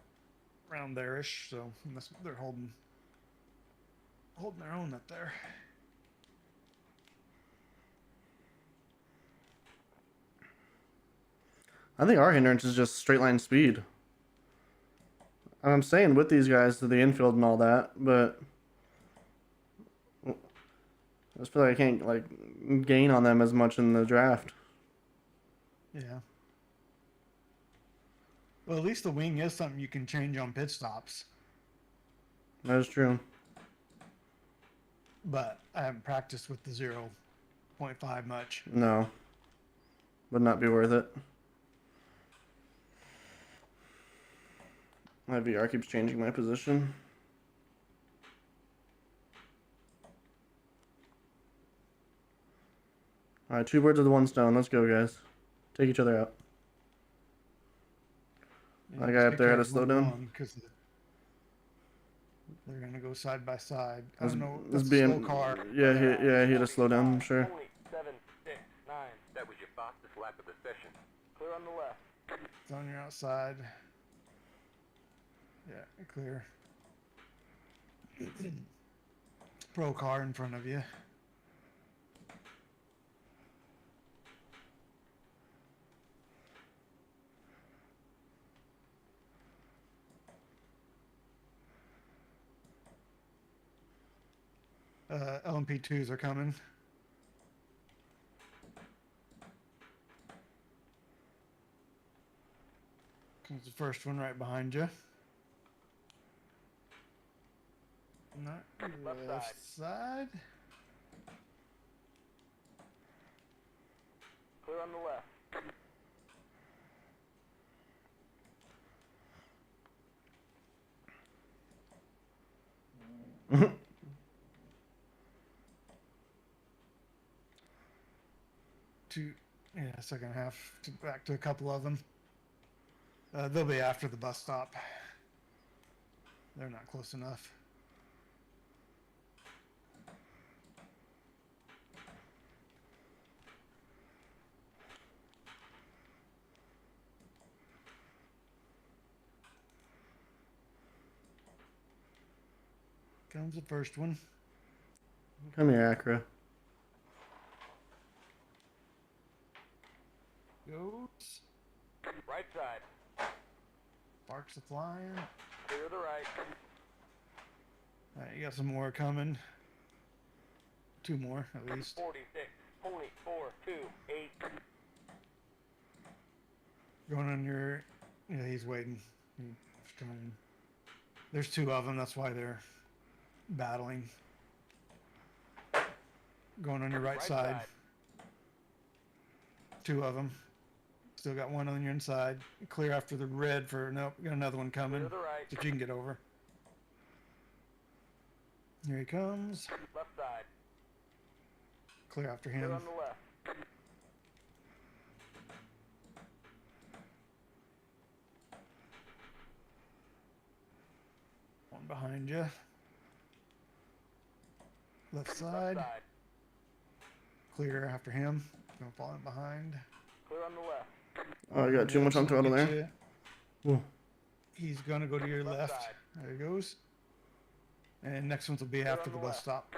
around there-ish, so they're holding their own up there. I think our hindrance is just straight line speed. And I'm staying with these guys to the infield and all that, but I just feel like I can't like gain on them as much in the draft. Yeah. Well, at least the wing is something you can change on pit stops. That is true. But I haven't practiced with the 0.5 much. No. Would not be worth it. My VR keeps changing my position. Alright, 2 birds with 1 stone. Let's go, guys. Take each other out. Yeah, That guy up there had a just be careful slowdown. because they're gonna go side by side. I This, don't know. this That's a being, slow car. yeah, he had a slowdown, I'm sure. 769. That was your fastest lap of the session. Clear on the left. It's on your outside. Yeah, clear. Pro car in front of you. LMP2s are coming. Comes the first one right behind you. Not left side. Clear on the left. Second half. Back to a couple of them. They'll be after the bus stop. They're not close enough. Comes the first one. Come here, Acra. Goes. Right side. Sparks are flying. Clear the right. Alright, you got some more coming. 2 more, at least. 46. 428. Going on your... Yeah, he's waiting. He's trying. There's 2 of them, that's why they're battling. Going on your right side. 2 of them. Still got 1 on your inside. Clear after the red for... Nope, got another one coming. Clear the right. If you can get over. Here he comes. Left side. Clear after Clear him. on the left. One behind you. Left side. Left side. Clear after him. Don't fall in behind. Clear on the left. Oh, I got too much on throttle there. Ooh. He's gonna go to your left. side. There he goes. And next ones will be after the bus stop.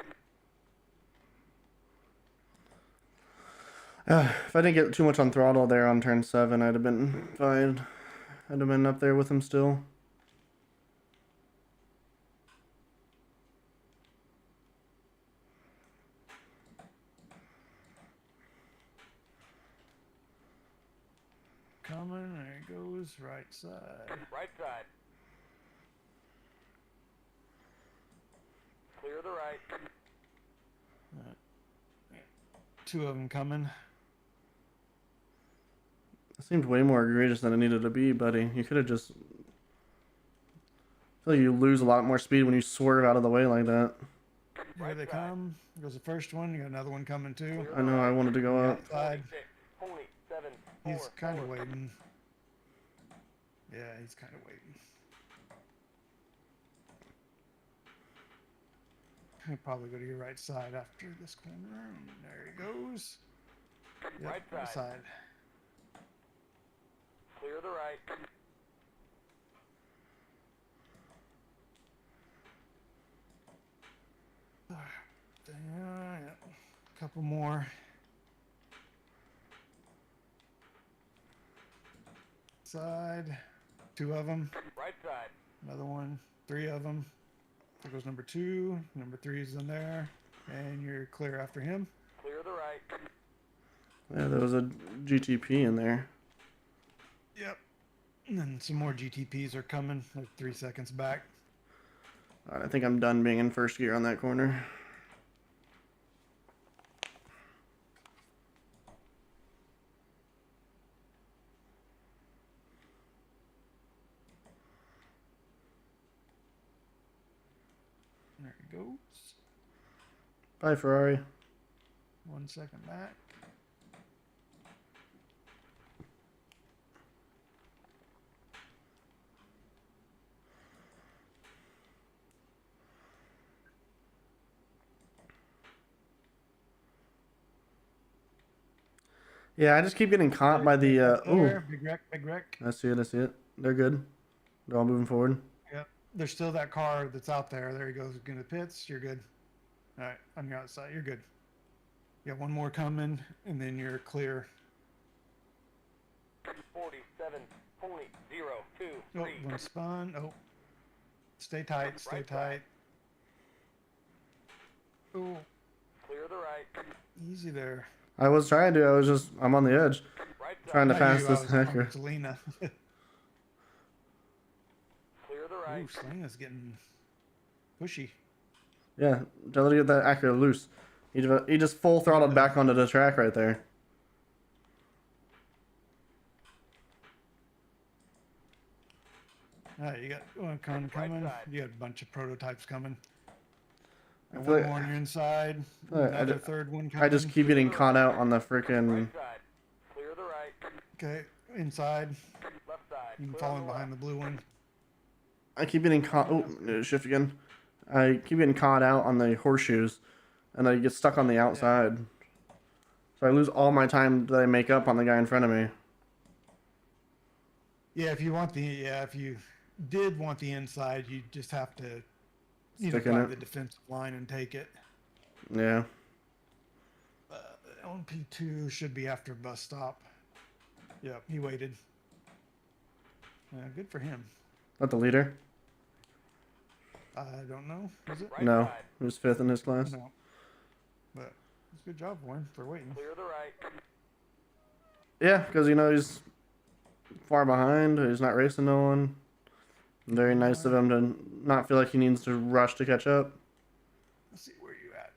If I didn't get too much on throttle there on turn 7, I'd have been fine. I'd have been up there with him still. Coming, there he goes, right side. Right side. Clear the right. 2 of them coming. It seemed way more egregious than it needed to be, buddy. You could have just... I feel like you lose a lot more speed when you swerve out of the way like that. Here they come. Here goes the first one. You got another one coming too. I know, I wanted to go up. Outside. 27. He's kind of waiting. Yeah, he's kind of waiting. He'll probably go to your right side after this corner. And there he goes. Yep, Right side. Clear the right. Yeah, couple more. Side. 2 of them. Right side. Another one. 3 of them. There goes number 2. Number 3 is in there. And you're clear after him. Clear the right. Yeah, there was a GTP in there. Yep. And then some more GTPs are coming. They're 3 seconds back. Alright, I think I'm done being in first gear on that corner. There he goes. Bye, Ferrari. 1 second back. Yeah, I just keep getting caught by the... There, big wreck. I see it. They're good. They're all moving forward. Yep. There's still that car that's out there. There he goes. Going to the pits. You're good. All right. On your outside. You're good. You got 1 more coming, and then you're clear. 47.023. Oh, 1 spun. Oh. Stay tight. Stay tight. Oh. Clear the right. Easy there. I was trying to. I'm on the edge. Right side. Trying to I pass knew this I was on hacker. Selena. Clear the right. Ooh, Selena's getting pushy. Yeah, tell her to get that hacker loose. He just full throttled back onto the track right there. Alright, you got one coming. side. You got a bunch of prototypes coming. I And feel 1 like- more on your inside. Alright, Another 3rd one coming. I just keep getting caught out on the freaking... Right side. Clear the right. Okay, inside. Left side. You can Clear fall on in the behind the blue one. I keep getting caught... Oh, shift again. I keep getting caught out on the horseshoes, and I get stuck on the outside. So I lose all my time that I make up on the guy in front of me. Yeah, if you did want the inside, you just have to Stick in fly it. the defensive line and take it. Yeah. LP2 should be after bus stop. Yep, he waited. Good for him. Not the leader. I don't know. Is it? No, he was 5th in his class. No. But it's a good job for him for waiting. Clear the right. Yeah, because he's far behind. He's not racing no one. Very nice of him to not feel like he needs to rush to catch up. Let's see where you at.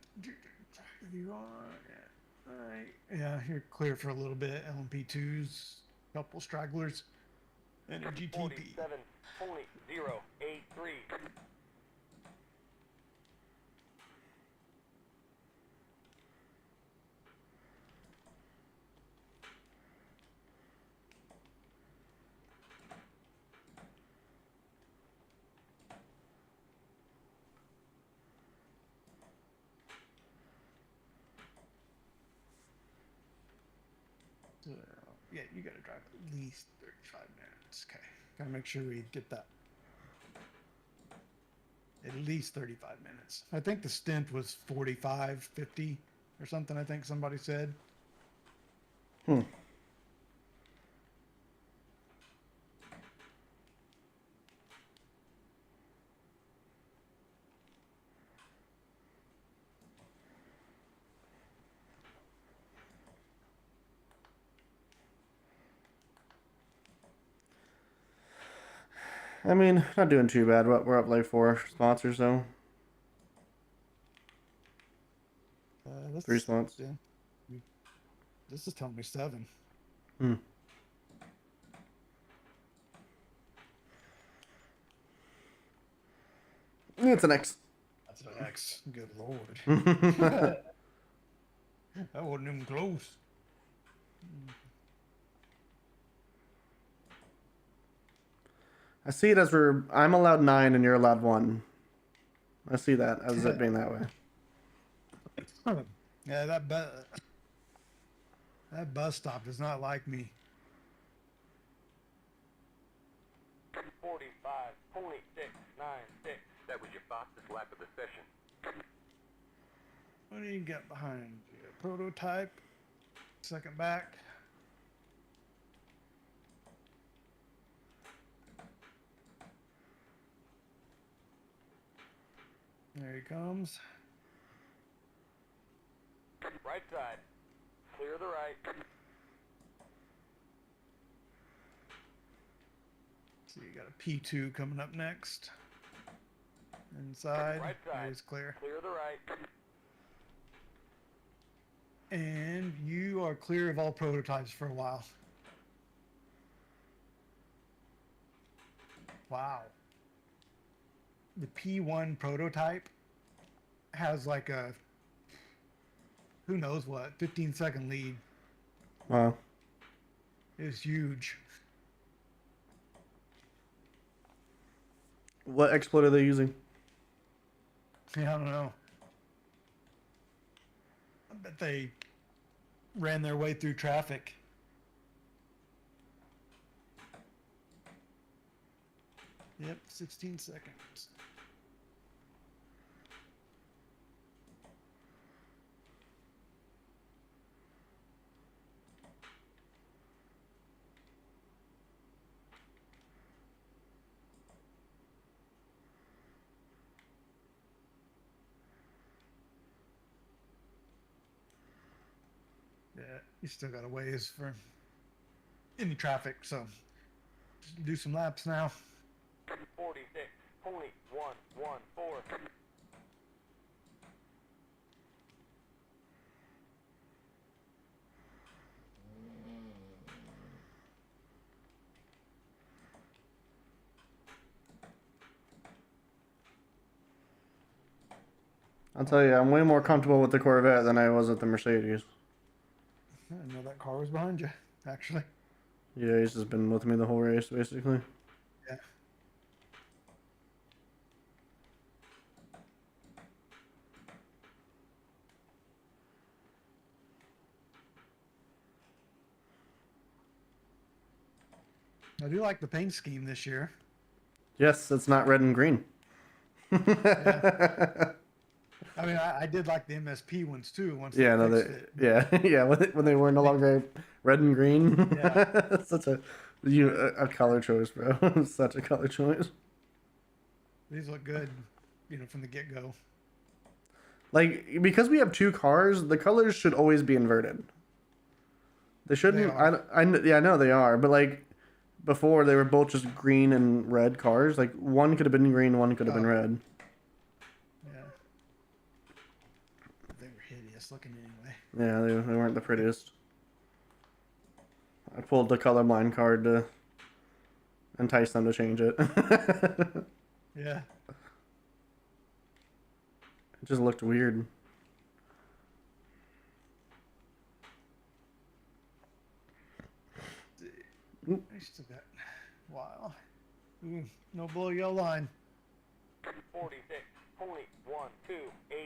You are. Yeah. All right. Yeah, you're clear for a little bit. LMP2s, couple stragglers, and a GTP. 47.083. So, yeah, you gotta drive at least 35 minutes. Okay. Gotta make sure we get that. At least 35 minutes. I think the stint was 45, 50 or something, I think somebody said. I mean, not doing too bad. We're up like 4 spots or so. 3 spots. Yeah. This is telling me 7. It's an X. That's an X. Good lord. That wasn't even close. I see it as I'm allowed 9 and you're allowed 1. I see that as it being that way. Yeah, that bus stop does not like me. 45.696. That was your fastest lap of the session. What do you got behind you? Prototype. Second back. There he comes. Right side. Clear the right. So you got a P2 coming up next. Inside. Right side. He's clear. Clear the right. And you are clear of all prototypes for a while. Wow. The P1 prototype has like a, who knows what, 15-second lead. Wow. It's huge. What exploit are they using? Yeah, I don't know. I bet they ran their way through traffic. Yep, 16 seconds. Yeah, you still got a ways for any traffic, so just do some laps now. 46.114. I'll tell you, I'm way more comfortable with the Corvette than I was with the Mercedes. I didn't know that car was behind you, actually. Yeah, he's just been with me the whole race, basically. Yeah. I do like the paint scheme this year. Yes, it's not red and green. Yeah. I mean, I did like the MSP ones too. Once Yeah, they no, fixed it. yeah, yeah. When they were no longer red and green, Yeah. such a You a color choice, bro. Such a color choice. These look good, from the get go. Like, because we have two cars, the colors should always be inverted. They shouldn't. Yeah, I know they are, but like before they were both just green and red cars. Like one could have been green, one could have been red. Yeah. They were hideous looking anyway. Yeah, they weren't the prettiest. I pulled the colorblind card to entice them to change it. Yeah. It just looked weird. I still got a while. No below yellow line. 46, 40, 1, 2, 8.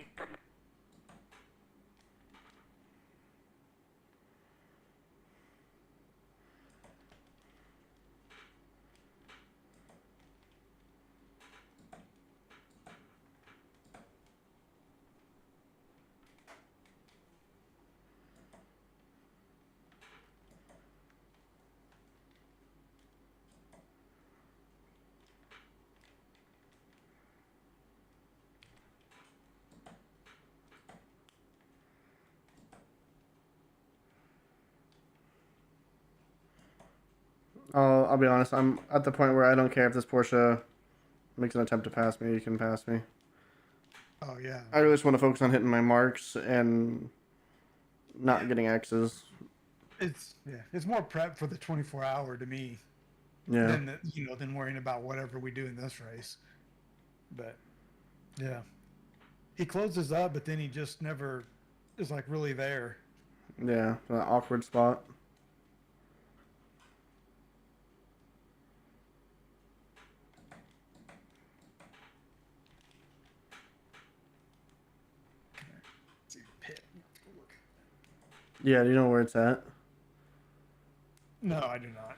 I'll be honest. I'm at the point where I don't care if this Porsche makes an attempt to pass me. You can pass me. Oh yeah. I really just want to focus on hitting my marks and not getting X's. It's more prep for the 24-hour to me. Yeah. Than worrying about whatever we do in this race. But yeah, he closes up, but then he just never is like really there. Yeah, that awkward spot. Yeah, do you know where it's at? No, I do not.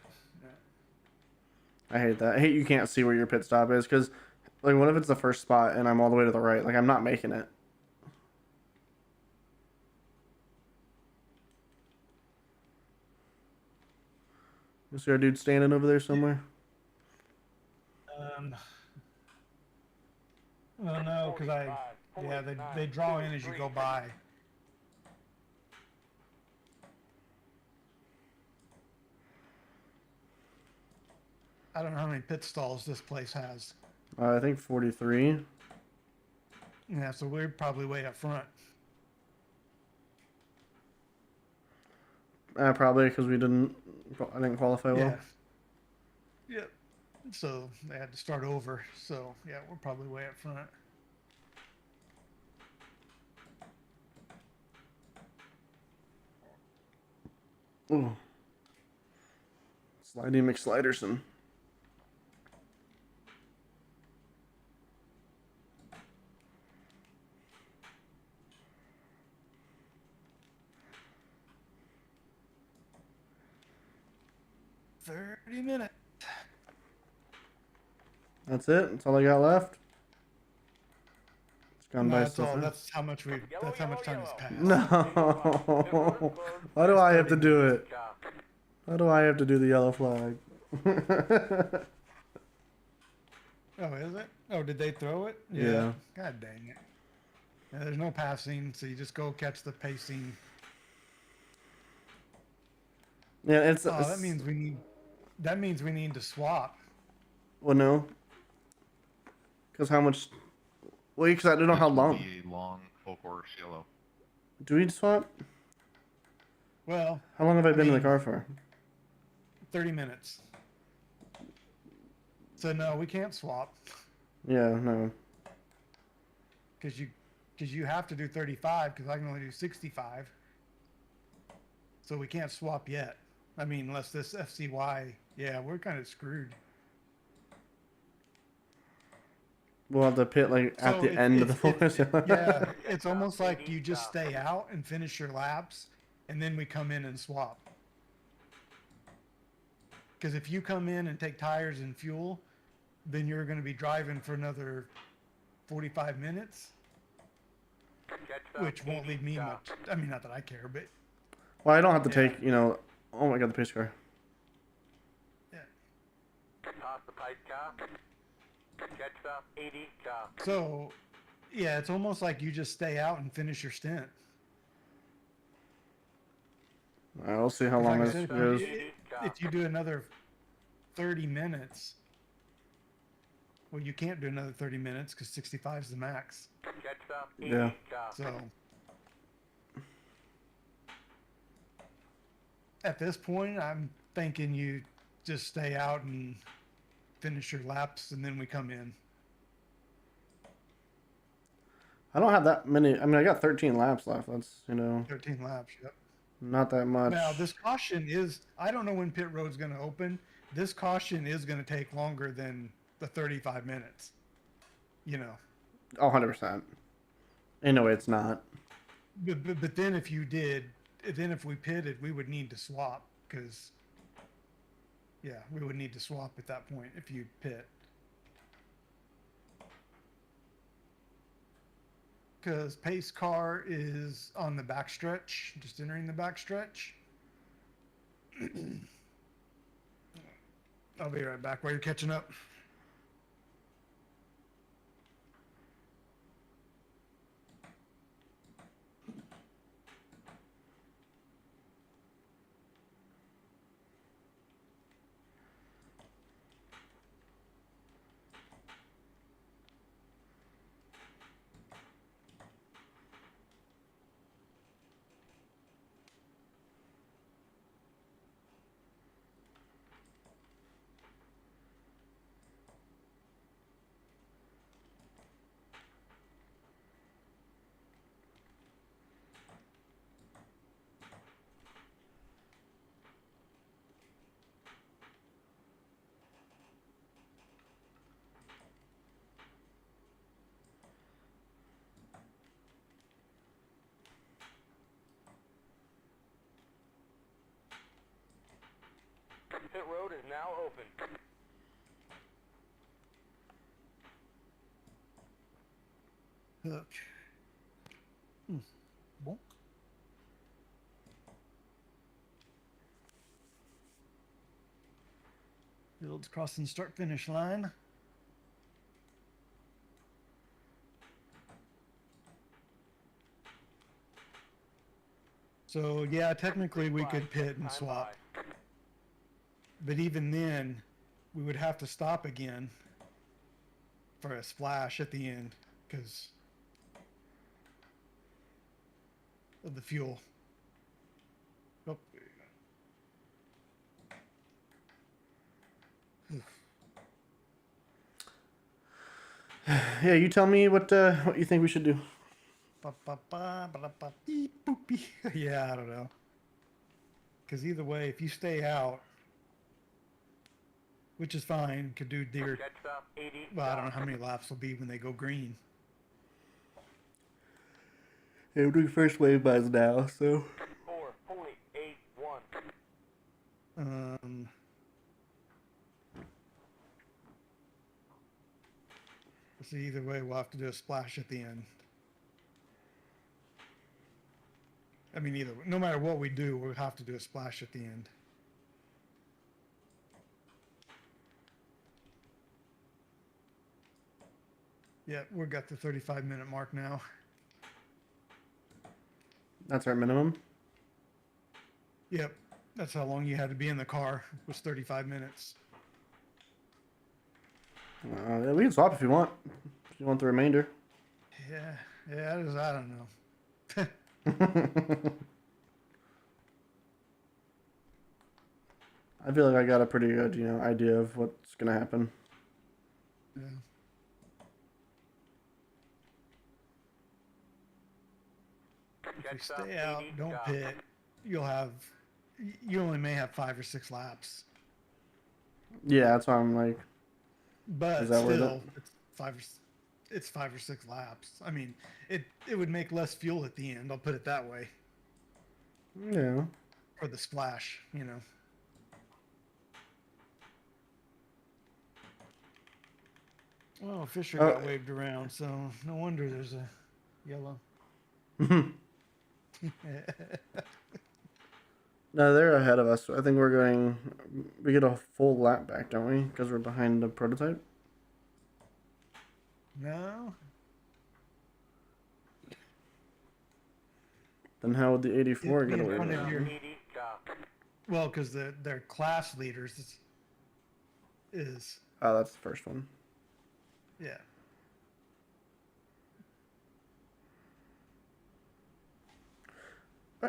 I hate that. I hate you can't see where your pit stop is, because, like, what if it's the first spot and I'm all the way to the right? Like, I'm not making it. You see our dude standing over there somewhere? Well, no, because they draw in as you go by. I don't know how many pit stalls this place has. I think 43. Yeah, so we're probably way up front. Probably because I didn't qualify well. Yeah. Yep. So they had to start over. So yeah, we're probably way up front. Ooh. Slidey McSliderson. Minutes. That's it. That's all I got left. It's gone by That's so all. fast. That's how much time has passed. No. Why do I have to do it? Why do I have to do the yellow flag? Oh, is it? Oh, did they throw it? Yeah. God dang it. Yeah, there's no passing, so you just go catch the pacing. Yeah, it's. That means we need to swap. Well, no. Because how much? Well, because I don't know how long. Be a long full course yellow. Do we swap? Well. How long have I been in the car for? 30 minutes. So no, we can't swap. Yeah, no. Because you have to do 35 because I can only do 65. So we can't swap yet. I mean, unless this FCY, yeah, we're kind of screwed. We'll have to pit at the end of the course. Yeah, it's almost like you just stay out and finish your laps, and then we come in and swap. Because if you come in and take tires and fuel, then you're going to be driving for another 45 minutes, which won't leave me much. I mean, not that I care, but. Well, I don't have to take, oh my god, the pace car. Yeah, across the pike, car. Jet stop 80, car. So, yeah, it's almost like you just stay out and finish your stint. We'll see how long Like I this said, goes. if you do another 30 minutes, well, you can't do another 30 minutes because 65 is the max. Jet stop 80, Yeah. car. So, at this point, I'm thinking you just stay out and finish your laps, and then we come in. I don't have that many. I mean, I got 13 laps left. That's, 13 laps, yep. not that much. Now, this caution is, I don't know when pit road's going to open. This caution is going to take longer than the 35 minutes. Oh, 100%. Anyway, it's not. But then if we pitted, we would need to swap because, we would need to swap at that point if you pit. Because pace car is on the backstretch, just entering the backstretch. I'll be right back while you're catching up. Pit road is now open. Look. Bon. Fields crossing start finish line. So yeah, technically we could pit and swap. But even then, we would have to stop again for a splash at the end because of the fuel. Oh, there you go. Yeah, you tell me what you think we should do. Yeah, I don't know. Because either way, if you stay out, which is fine, could do deer. Well, I don't know how many laps will be when they go green. Yeah, we're doing first wave bys now, so. 4.81. So either way, we'll have to do a splash at the end. I mean, no matter what we do, we'll have to do a splash at the end. Yeah, we've got the 35-minute mark now. That's our minimum? Yep, that's how long you had to be in the car, was 35 minutes. Yeah, we can swap if you want. If you want the remainder. Yeah, I don't know. I feel like I got a pretty good, idea of what's gonna happen. Yeah. If you stay out, don't pit, you only may have 5 or 6 laps. Yeah, that's why I'm like. But is that still, it's 5 or 6 laps. I mean, it would make less fuel at the end. I'll put it that way. Yeah. For the splash, Well, Fisher got waved around, so no wonder there's a yellow. No, they're ahead of us. I think we're going. We get a full lap back, don't we? Because we're behind the prototype. No. Then how would the 84 It'd be get in away front with of it? your. Well, because their class leaders is Oh, that's the first one. yeah.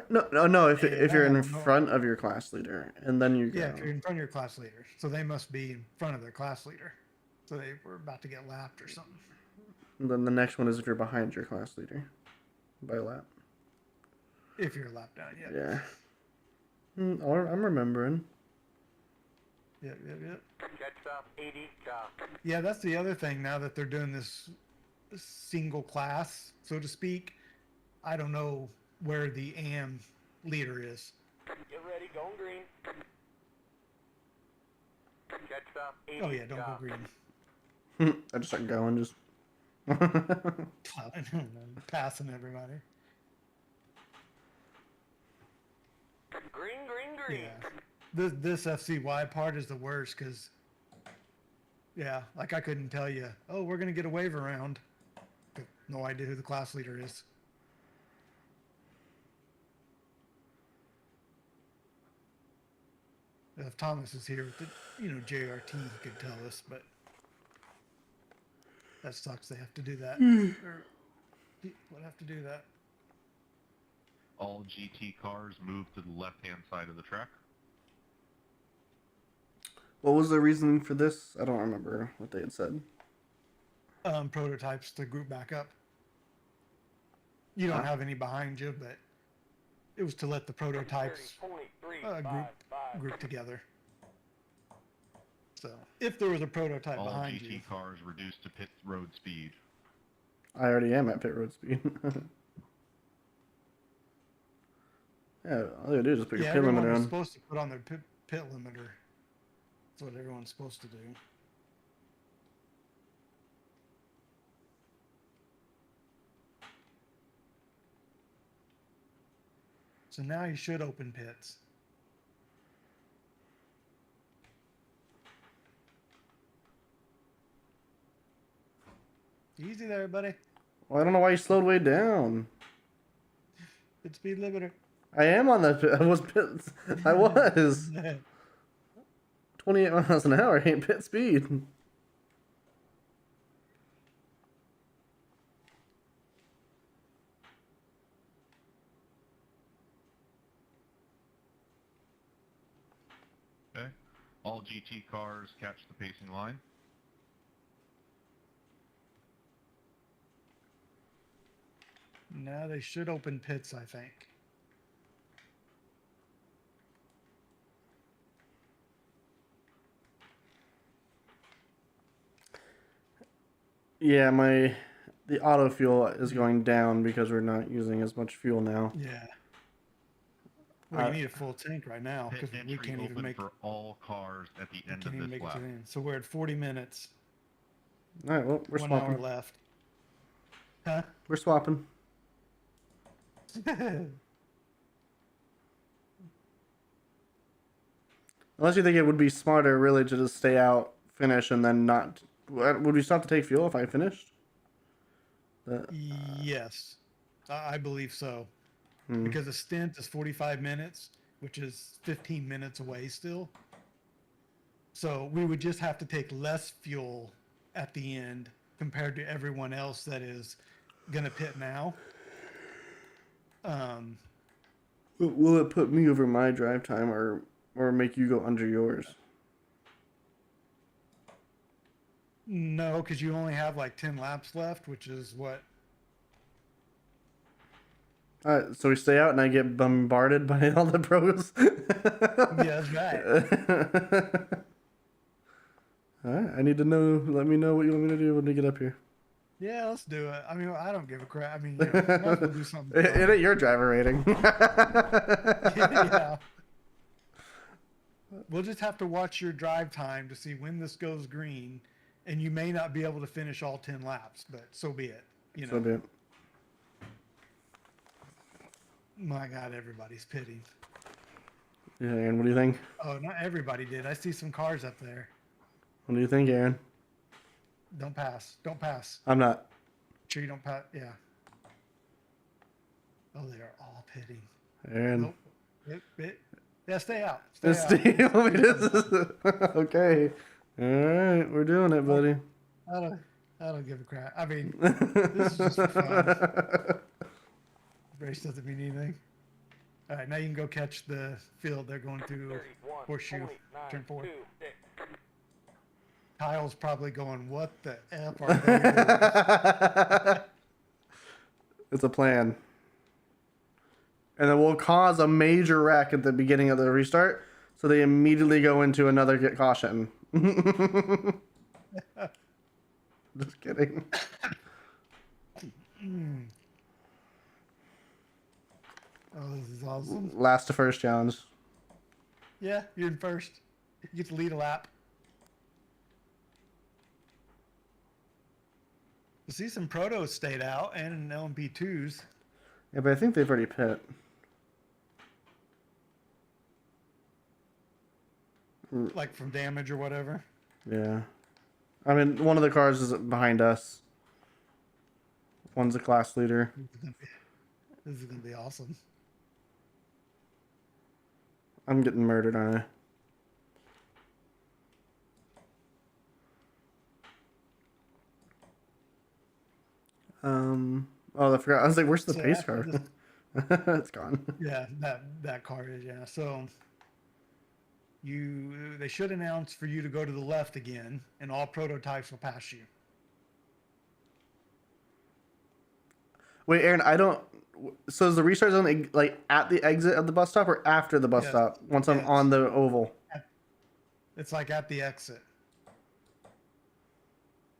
No. If you're in no. front of your class leader, and then you go. Yeah, if you're in front of your class leader, so they must be in front of their class leader. So they were about to get lapped or something. And then the next one is if you're behind your class leader by a lap. If you're a lap down, yeah. Yeah. I'm remembering. Yep. Jet stop 80, cop. Yeah, that's the other thing. Now that they're doing this single class, so to speak, I don't know where the AM leader is. Get ready, going green. Jet stop 80, Oh yeah, don't go cop. green. I just start going, just. Passing everybody. Green. Yeah, this FCY part is the worst because, yeah, like I couldn't tell you. Oh, we're gonna get a wave around. No idea who the class leader is. If Thomas is here, JRT could tell us, but that sucks. They have to do that. Or would have to do that. All GT cars move to the left-hand side of the track. What was the reasoning for this? I don't remember what they had said. Prototypes to group back up. You don't have any behind you, but it was to let the prototypes group together. So if there was a prototype All behind GT you, cars reduced to pit road speed. I already am at pit road speed. Yeah, all you do is just put your pit everyone limiter was on. supposed to put on their pit limiter. That's what everyone's supposed to do. So now you should open pits. Easy there, buddy. Well, I don't know why you slowed way down. Pit speed limiter. I am on the. I was. 28 miles an hour ain't pit speed. Okay. All GT cars catch the pacing line. Now they should open pits, I think. Yeah, the auto fuel is going down because we're not using as much fuel now. Yeah. Well, you need a full tank right now because we can't even make for all cars at the end of can't even this make lap. it in. So we're at 40 minutes. All right, well, we're 1 swapping. hour left. Huh? We're swapping. Unless you think it would be smarter, really, to just stay out, finish, and then not. Would we stop to take fuel if I finished? Yes, I believe so. Because the stint is 45 minutes, which is 15 minutes away still. So we would just have to take less fuel at the end compared to everyone else that is going to pit now. Will it put me over my drive time or make you go under yours? No, because you only have like 10 laps left, which is what? Alright, so we stay out and I get bombarded by all the pros? Yeah, that's right. Alright, I need to know. Let me know what you want me to do when we get up here. Yeah, let's do it. I mean, I don't give a crap. I mean, might as well do something. It ain't your driver rating. Yeah. We'll just have to watch your drive time to see when this goes green, and you may not be able to finish all 10 laps, but so be it. So be it. My God, everybody's pitting. Yeah, Aaron, what do you think? Oh, not everybody did. I see some cars up there. What do you think, Aaron? Don't pass. Don't pass. I'm not. Sure you don't pass. Yeah. Oh, they're all pitting. Aaron. Nope. Yeah, stay out. Stay out. Okay. All right, we're doing it, buddy. I don't give a crap. I mean, this is just for fun. Race doesn't mean anything. All right, now you can go catch the field. They're going through Horseshoe, turn 4. Kyle's probably going, what the F are they doing? It's a plan. And it will cause a major wreck at the beginning of the restart, so they immediately go into another get caution. Just kidding. Oh, this is awesome. Last to first challenge. Yeah, you're in first. You get to lead a lap. You see some protos stayed out and LMP2s. Yeah, but I think they've already pit. Like from damage or whatever. Yeah. I mean, one of the cars is behind us. One's a class leader. This is going to be awesome. I'm getting murdered, aren't I? Oh, I forgot. I was like, where's the pace car? It's gone. Yeah, that car is, yeah. So they should announce for you to go to the left again, and all prototypes will pass you. Wait, Aaron, I don't. So is the restart zone like at the exit of the bus stop or after the bus stop? Once I'm on the oval. It's like at the exit.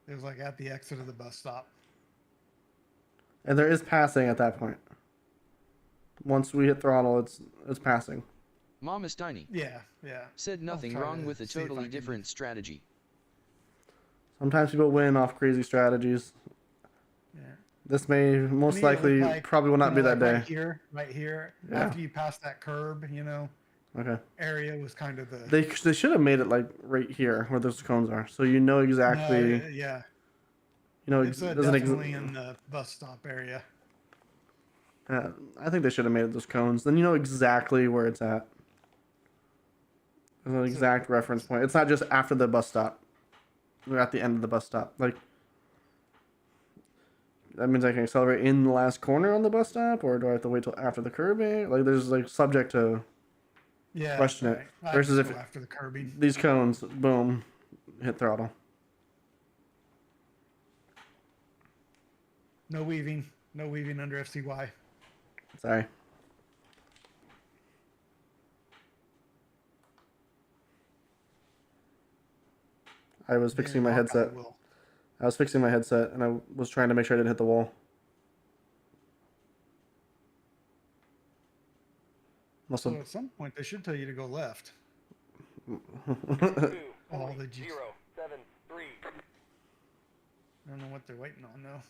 It was like at the exit of the bus stop. And there is passing at that point. Once we hit throttle, it's passing. Mom is tiny. Yeah. Said nothing wrong with a totally different strategy. Sometimes people win off crazy strategies. Yeah. This may most likely probably will not be that day. Right here. Yeah. After you pass that curb, Okay. area was kind of the. They should have made it like right here where those cones are, so you know exactly. No, yeah. You know, It's definitely in the bus stop area. I think they should have made it those cones. Then you know exactly where it's at. There's an exact reference point. It's not just after the bus stop. We're at the end of the bus stop. Like that means I can accelerate in the last corner on the bus stop, or do I have to wait till after the curbing? Like there's like subject to question it. Versus if after the curbing. These cones, boom, hit throttle. No weaving under FCY. Sorry. I was fixing my headset. I was fixing my headset, and I was trying to make sure I didn't hit the wall. So at some point, they should tell you to go left. All the G. 073. I don't know what they're waiting on though.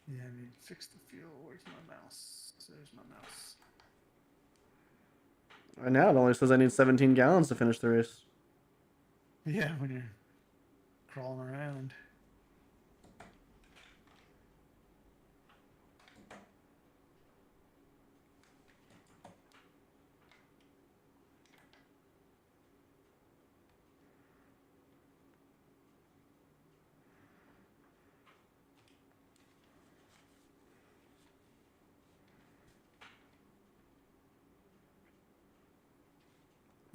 Yeah, I need to fix the fuel. Where's my mouse? There's my mouse. Right now it only says I need 17 gallons to finish the race. Yeah, when you're crawling around.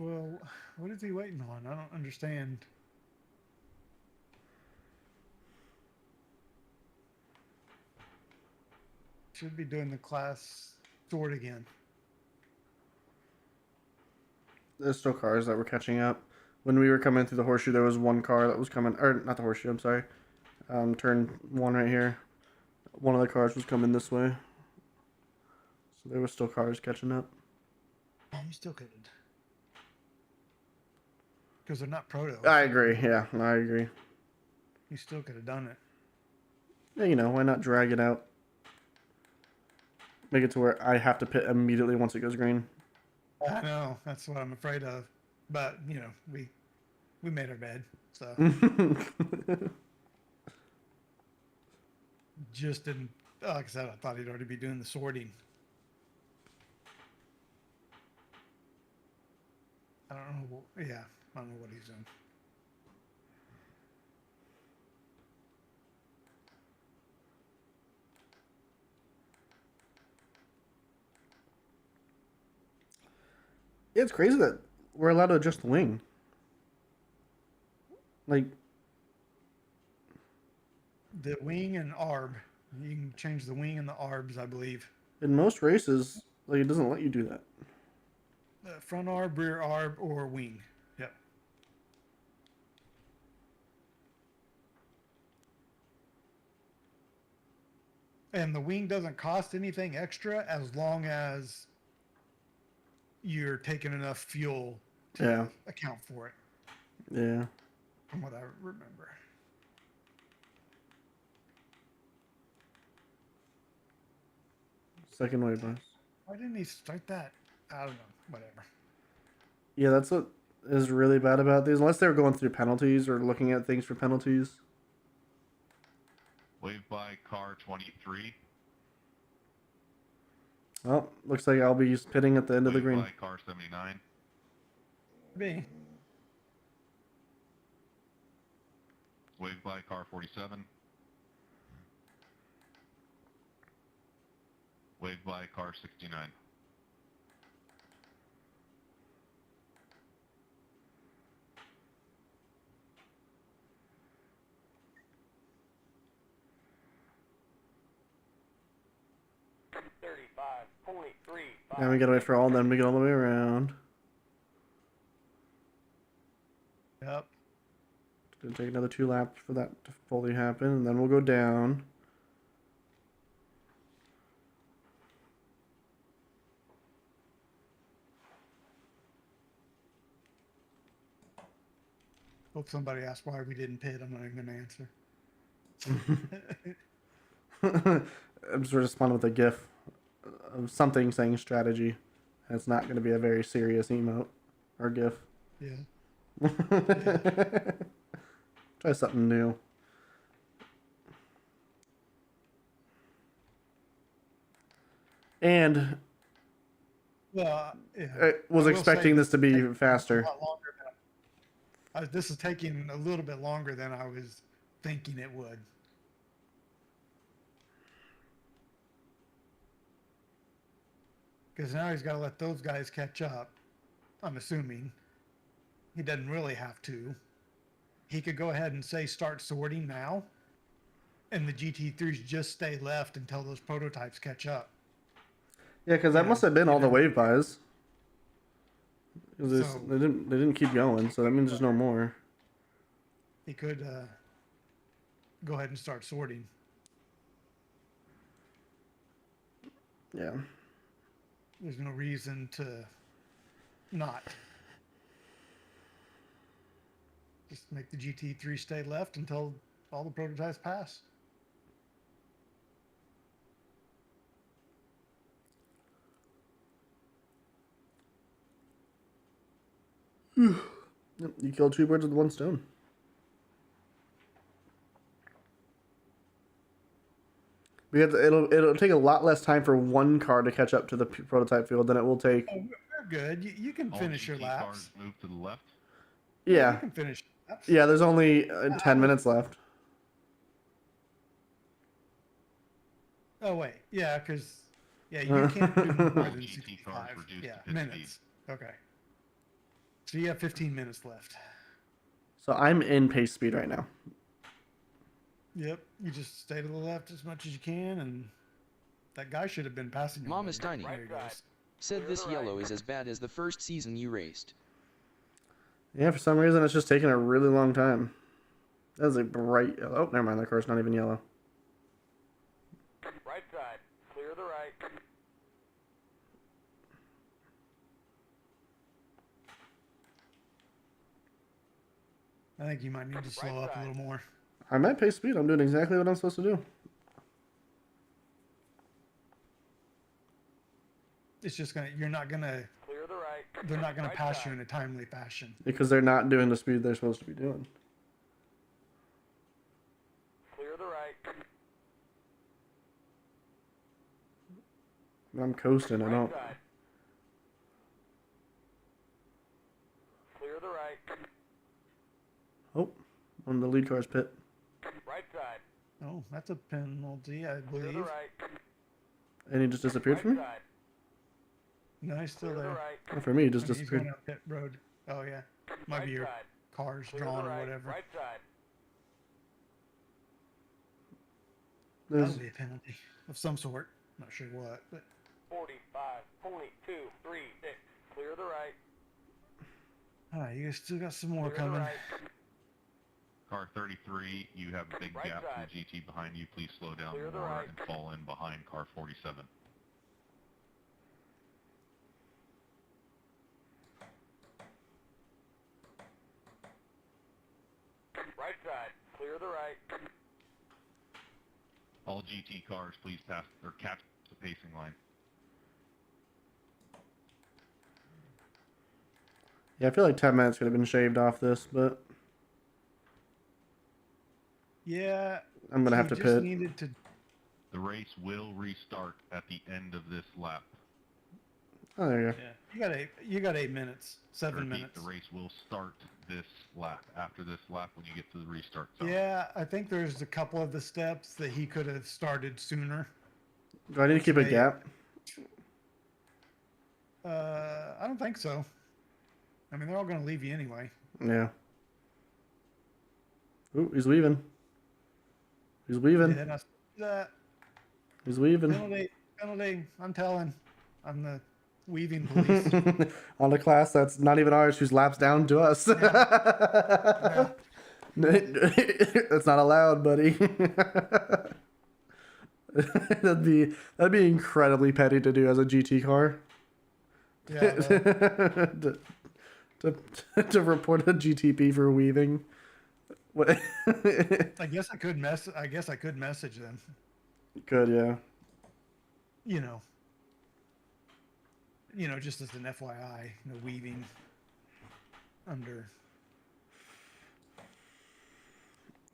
Well, what is he waiting on? I don't understand. Should be doing the class sort again. There's still cars that were catching up. When we were coming through the horseshoe, there was one car that was coming, or not the horseshoe, I'm sorry. Turn 1 right here. One of the cars was coming this way. So there were still cars catching up. Oh, you still couldn't. because they're not protos. I agree. Yeah, I agree. You still could have done it. Yeah, you know, why not drag it out? Make it to where I have to pit immediately once it goes green. I know, that's what I'm afraid of. But, you know, we made our bed, so. Just didn't, like I said, I thought he'd already be doing the sorting. I don't know, yeah, I don't know what he's doing. Yeah, it's crazy that we're allowed to adjust the wing. Like, The wing and arb. You can change the wing and the arbs, I believe. in most races, like, it doesn't let you do that. Front arb, rear arb, or wing. Yep. And the wing doesn't cost anything extra as long as you're taking enough fuel to account for it. Yeah. From what I remember. Second wave bus. Why didn't he start that? I don't know. Whatever. Yeah, that's what is really bad about these. Unless they were going through penalties or looking at things for penalties. Wave by car 23. Well, looks like I'll be pitting at the end of the Wave green. by car 79. Me. Wave by car 47. Wave by car 69. Now we gotta wait for all of them to get all the way around. Yep. It's gonna take another 2 laps for that to fully happen, and then we'll go down. Hope somebody asked why we didn't pit. I'm not even going to answer. I'm just responding with a GIF of something saying strategy. And it's not going to be a very serious emote or GIF. Yeah. Try something new. And Well, yeah. I was I will expecting say this to be it's faster. a lot longer than this is taking a little bit longer than I was thinking it would. Because now he's got to let those guys catch up. I'm assuming. He doesn't really have to. He could go ahead and say start sorting now. And the GT3s just stay left until those prototypes catch up. Yeah, because that must have been all the wave buys. Because So- they didn't keep going, so that means there's no more. He could go ahead and start sorting. Yeah. There's no reason to not. Just make the GT3 stay left until all the prototypes pass. Yep, you killed 2 birds with 1 stone. Because it'll take a lot less time for one car to catch up to the prototype field than it will take. Oh, we're good. You can All finish your GT laps. cars move to the left. Yeah. You can finish your laps. Yeah, there's only 10 minutes left. Oh wait, yeah, because you can't do more All than GT 65. cars reduced Yeah, to pit minutes. speed. Okay. So you have 15 minutes left. So I'm in pace speed right now. Yep. You just stay to the left as much as you can, and that guy should have been passing you. Mom is tiny. There he goes. Said this yellow is as bad as the first season you raced. Yeah, for some reason it's just taking a really long time. That was a bright yellow. Oh, never mind. That car's not even yellow. Right side. Clear the right. I think you might need to slow up a little more. I'm at pace speed. I'm doing exactly what I'm supposed to do. It's just you're not gonna. Clear the right. They're not gonna Right pass side. you in a timely fashion. Because they're not doing the speed they're supposed to be doing. Clear the right. I'm coasting. I Right don't. side. Clear the right. Oh, one of the lead cars pit. Right side. Oh, that's a penalty, I Clear the believe. right. And he just disappeared Right from me? side. No, he's still Clear the there. right. Well, for me, he just I mean, he's going disappeared. up pit road. Oh yeah, might be Right your side. car's Clear drawn the or right. whatever. Right side. There's, That'll be a penalty of some sort. Not sure what, but 45.236. Clear the right. all right, you guys still got some more Clear the coming. right. Car 33, you have a big Right gap side. from GT behind you. Please slow down Clear the more right. and fall in behind car 47. Right side. Clear the right. All GT cars, please pass or catch the pacing line. yeah, I feel like 10 minutes could have been shaved off this, but Yeah, I'm going to have you to just pit. needed to. The race will restart at the end of this lap. Oh, there you go. Yeah, you got 8 minutes, 7 Repeat, minutes. the race will start this lap. After this lap, when you get to the restart zone. Yeah, I think there's a couple of the steps that he could have started sooner. Do I need to keep a They- gap? I don't think so. I mean, they're all going to leave you anyway. Yeah. Ooh, he's weaving. He's weaving. Yeah, that's that. He's weaving. Penalty. I'm telling. I'm the weaving police. On a class that's not even ours, who's laps down to us. Yeah. That's not allowed, buddy. that'd be incredibly petty to do as a GT car. Yeah, to report a GTP for weaving. What? I guess I could message them. Good, yeah. Just as an FYI, weaving under.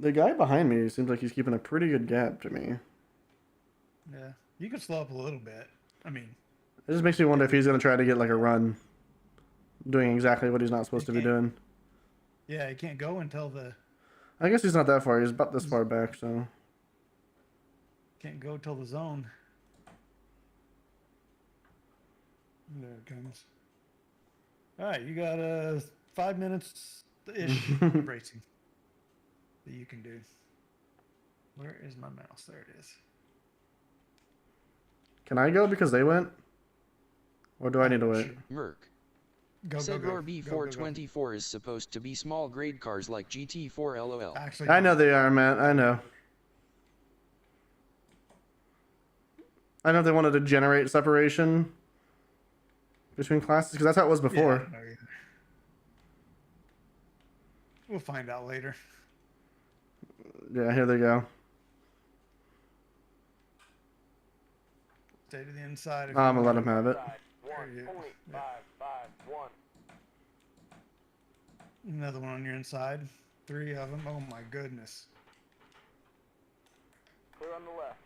The guy behind me seems like he's keeping a pretty good gap to me. Yeah, you could slow up a little bit. I mean, It just makes me wonder if he's going to try to get like a run, doing exactly what he's not supposed to be doing. yeah, you can't go until the I guess he's not that far. He's about this far back, so. zone. There it comes. All right, you got 5 minutes ish racing that you can do. Where is my mouse? There it is. Can I go because they went? Or do I need to wait? Merc. Go, Said go, go. Roar Go, go, go. B424 is supposed to be small grade cars like GT4 LOL. Actually, I know they are, man. I know. I know they wanted to generate separation between classes because that's how it was before. Yeah, I know either. We'll find out later. Yeah, here they go. Stay to the inside. if I'm you gonna let want. him have it. There you go. 1.551. Another one on your inside. 3 of them. Oh my goodness. Clear on the left.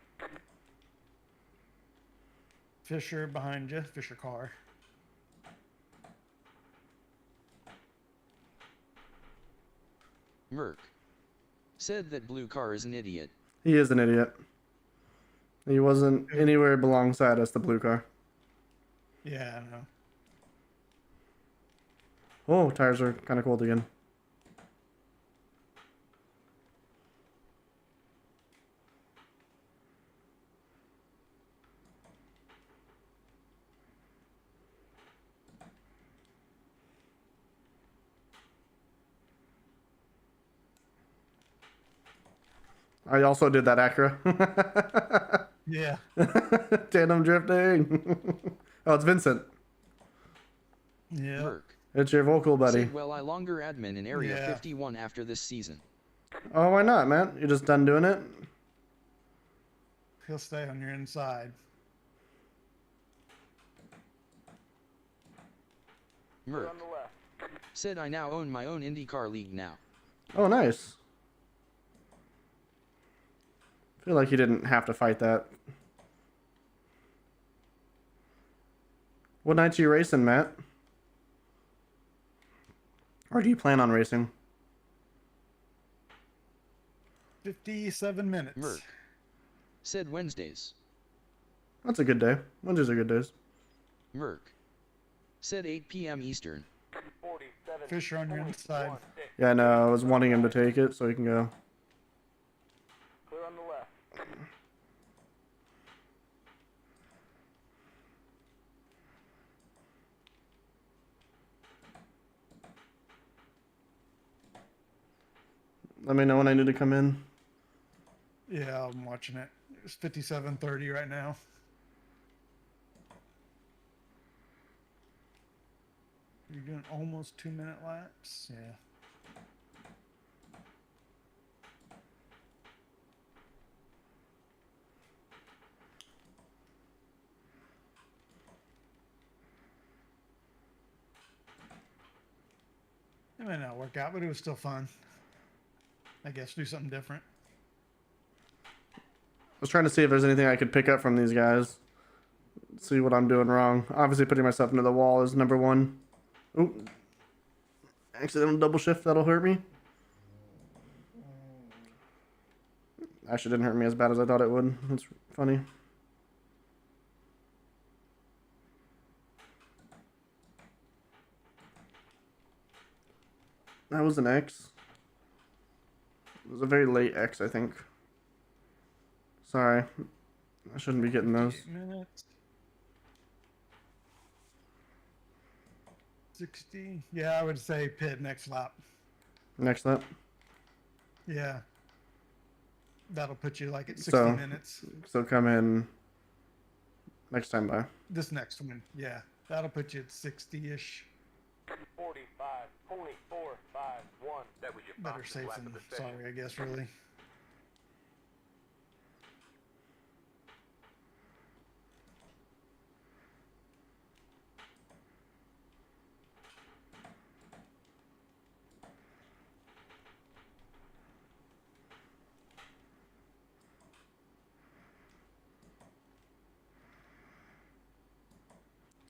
Fisher behind you. Fisher car. Merc. Said that blue car is an idiot. He is an idiot. He wasn't anywhere alongside us, the blue car. Yeah, I know. Oh, tires are kind of cold again. I also did that Acura. Yeah. Tandem drifting. Oh, it's Vincent. Yeah. Merc. It's your vocal buddy. Said, well, I longer admin in Area Yeah. 51 after this season. Oh, why not, man? You just done doing it? He'll stay on your inside. Merc. Said, I now own my own IndyCar league now. Oh, nice. Feel like you didn't have to fight that. What nights are you racing, Matt? Or do you plan on racing? 57 minutes. Merc. Said Wednesdays. That's a good day. Wednesdays are good days. Merc. Said 8 p.m. Eastern. Fisher on your inside. Yeah, no, I was wanting him to take it so he can go. Clear on the left. Let me know when I need to come in. Yeah, I'm watching it. It's 57:30 right now. You're doing almost 2-minute laps. Yeah. It may not work out, but it was still fun. I guess do something different. I was trying to see if there's anything I could pick up from these guys. See what I'm doing wrong. Obviously, putting myself into the wall is number one. Oop. Accidental double shift, that'll hurt me. Actually, didn't hurt me as bad as I thought it would. That's funny. That was an X. It was a very late X, I think. Sorry. I shouldn't be getting those. 58 minutes. 60. Yeah, I would say pit next lap. Next lap. Yeah. That'll put you like at 60 So, minutes. so come in next time by. This next one, yeah. That'll put you at 60-ish. 45, 44, 5, 1. That was your Better fastest safe lap than of the session. sorry, I guess, really.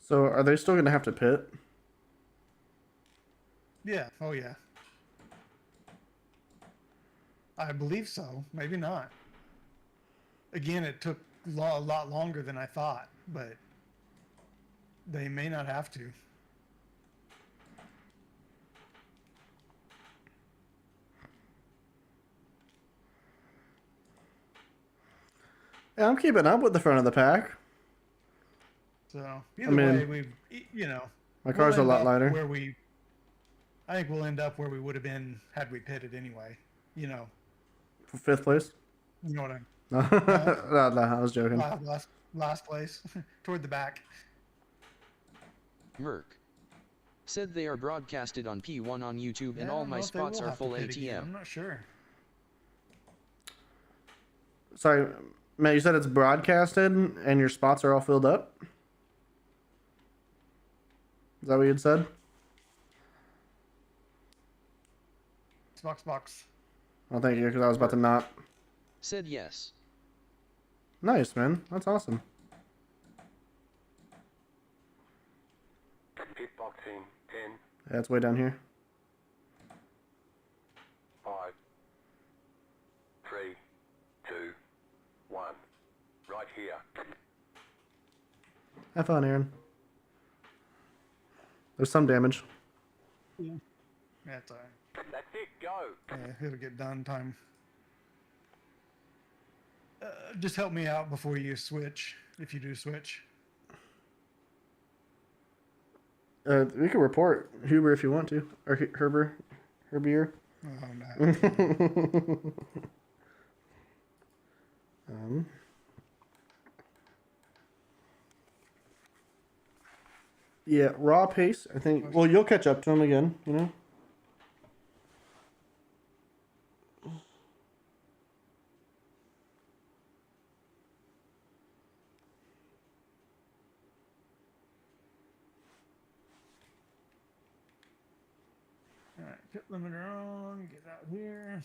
So are they still going to have to pit? Yeah. Oh, yeah. I believe so. Maybe not. Again, it took a lot longer than I thought, but they may not have to. Yeah, I'm keeping up with the front of the pack. So either mean, way, you know, My car's a end lot up lighter. I think we'll end up where we would have been had we pitted anyway. You know. Fifth place? You know what I'm. No, I was joking. Last place, toward the back. Merc. Said they are broadcasted on P1 on YouTube and Yeah, I all don't my know if they spots will are have to full pit again. I'm ATM. not sure. Sorry, Matt, you said it's broadcasted and your spots are all filled up? Is that what you'd said? Box. Oh, thank you, because I was about to not. Said yes. Nice, man. That's awesome. Pit boxing 10, Yeah, it's way down here. 5, 3, 2, 1. Right here. Have fun, Aaron. There's some damage. Yeah. That's all right. That's it, go. Yeah, it'll get done time. Just help me out before you switch, if you do switch. We can report Huber if you want to. Or Herbier. Oh, no. Yeah, raw pace. I think. Well, you'll catch up to him again. You know. All right, pit limiter on. Get out here.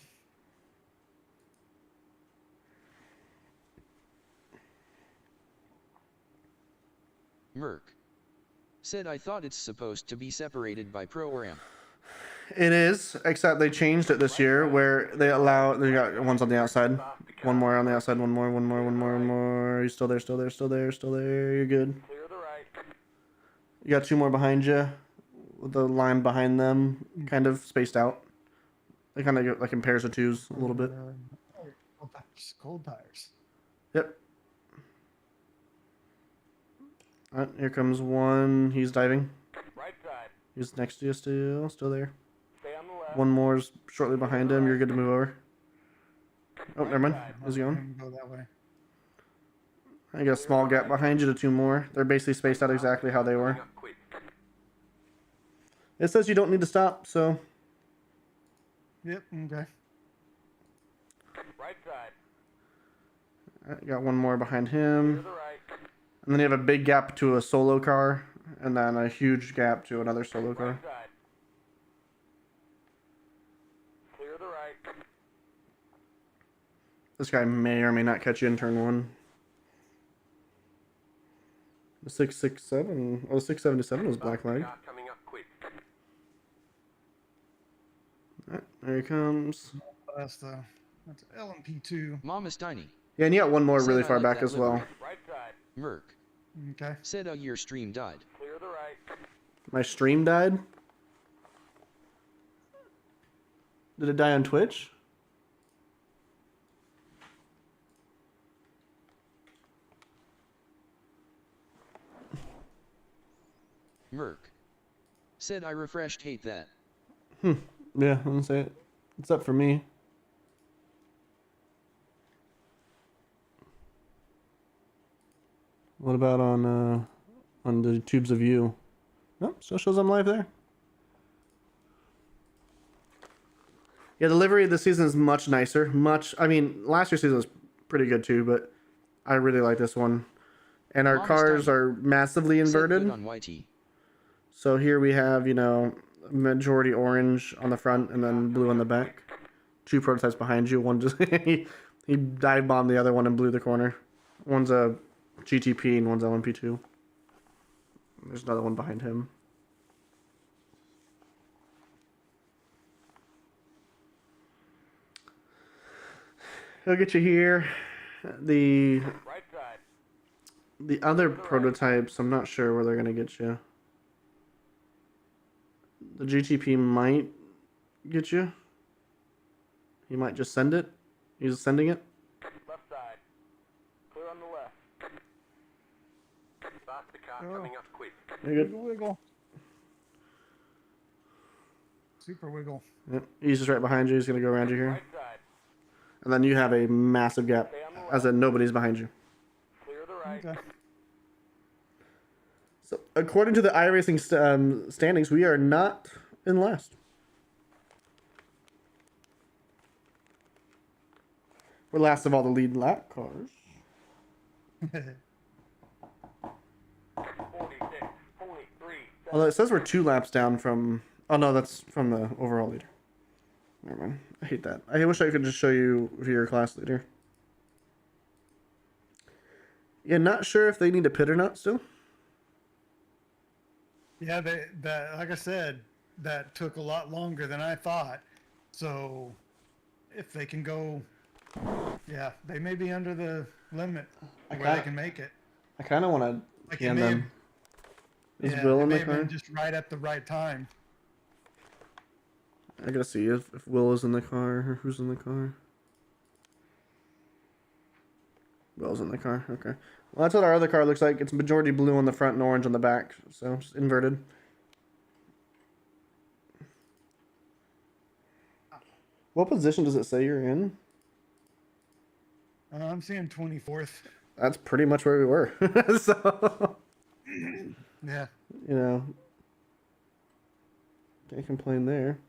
Merc. Said I thought it's supposed to be separated by Pro-Am. It is, except they changed it this year where they got ones on the outside. One more on the outside, one more. You're still there. You're good. You got two more behind you. With the line behind them kind of spaced out. They kind of get like in pairs of twos a little bit. Cold tires. Yep. Alright, here comes one. He's diving. Right side. He's next to you still there. Stay on the left. One more is shortly behind him. You're good to move over. Oh, never mind. How's he going? Go that way. I got a small gap behind you to two more. They're basically spaced out exactly how they were. It says you don't need to stop, so. Yep, okay. Right side. I got one more behind him. To the right. And then you have a big gap to a solo car, and then a huge gap to another solo car. Right side. Clear the right. This guy may or may not catch you in turn one. The 667. Oh, the 677 was black flag. Coming up quick. Alright, there he comes. That's LMP2. Mama's tiny. Yeah, and you got one more Said really I far like back that as well. livery. Right side. Merc. Okay. Said your stream died. Clear the right. My stream died? Did it die on Twitch? Merc. Said I refreshed, hate that. Yeah, I'm gonna say it. It's up for me. What about on the tubes of you? Nope, still shows I'm live there. Yeah, the livery this season is much nicer. I mean, last year's season was pretty good too, but I really like this one. And our Mama's cars tiny. are massively Said inverted. good on YT. So here we have, majority orange on the front and then blue on the back. Two prototypes behind you. One just he dive bombed the other one and blew the corner. One's a GTP and one's LMP2. There's another one behind him. He'll get you here. The Right side. other prototypes, I'm not sure where they're gonna get you. The GTP might get you. He might just send it. He's sending it. Left side. Clear on the left. Vsca coming up quick. You're good. Wiggle. Super wiggle. Yep. He's just right behind you. He's gonna go around you here. Right side. And then you have a massive gap, as in nobody's behind you. Clear the right. Okay. So, according to the iRacing standings, we are not in last. We're last of all the lead lap cars. 46, 43. Although it says we're 2 laps down from... Oh, no, that's from the overall leader. Never mind. I hate that. I wish I could just show you your class leader. Yeah, not sure if they need a pit or not still. Yeah, that like I said, that took a lot longer than I thought. So, if they can go, yeah, they may be under the limit where they can make it. I kind of want to Like can it may them. Is yeah, Will it in may the have car? been just right at the right time. I gotta see if Will is in the car or who's in the car. Will's in the car. Okay. Well, that's what our other car looks like. It's majority blue on the front and orange on the back, so it's inverted. What position does it say you're in? I'm seeing 24th. That's pretty much where we were. So Yeah. You know, can't complain there.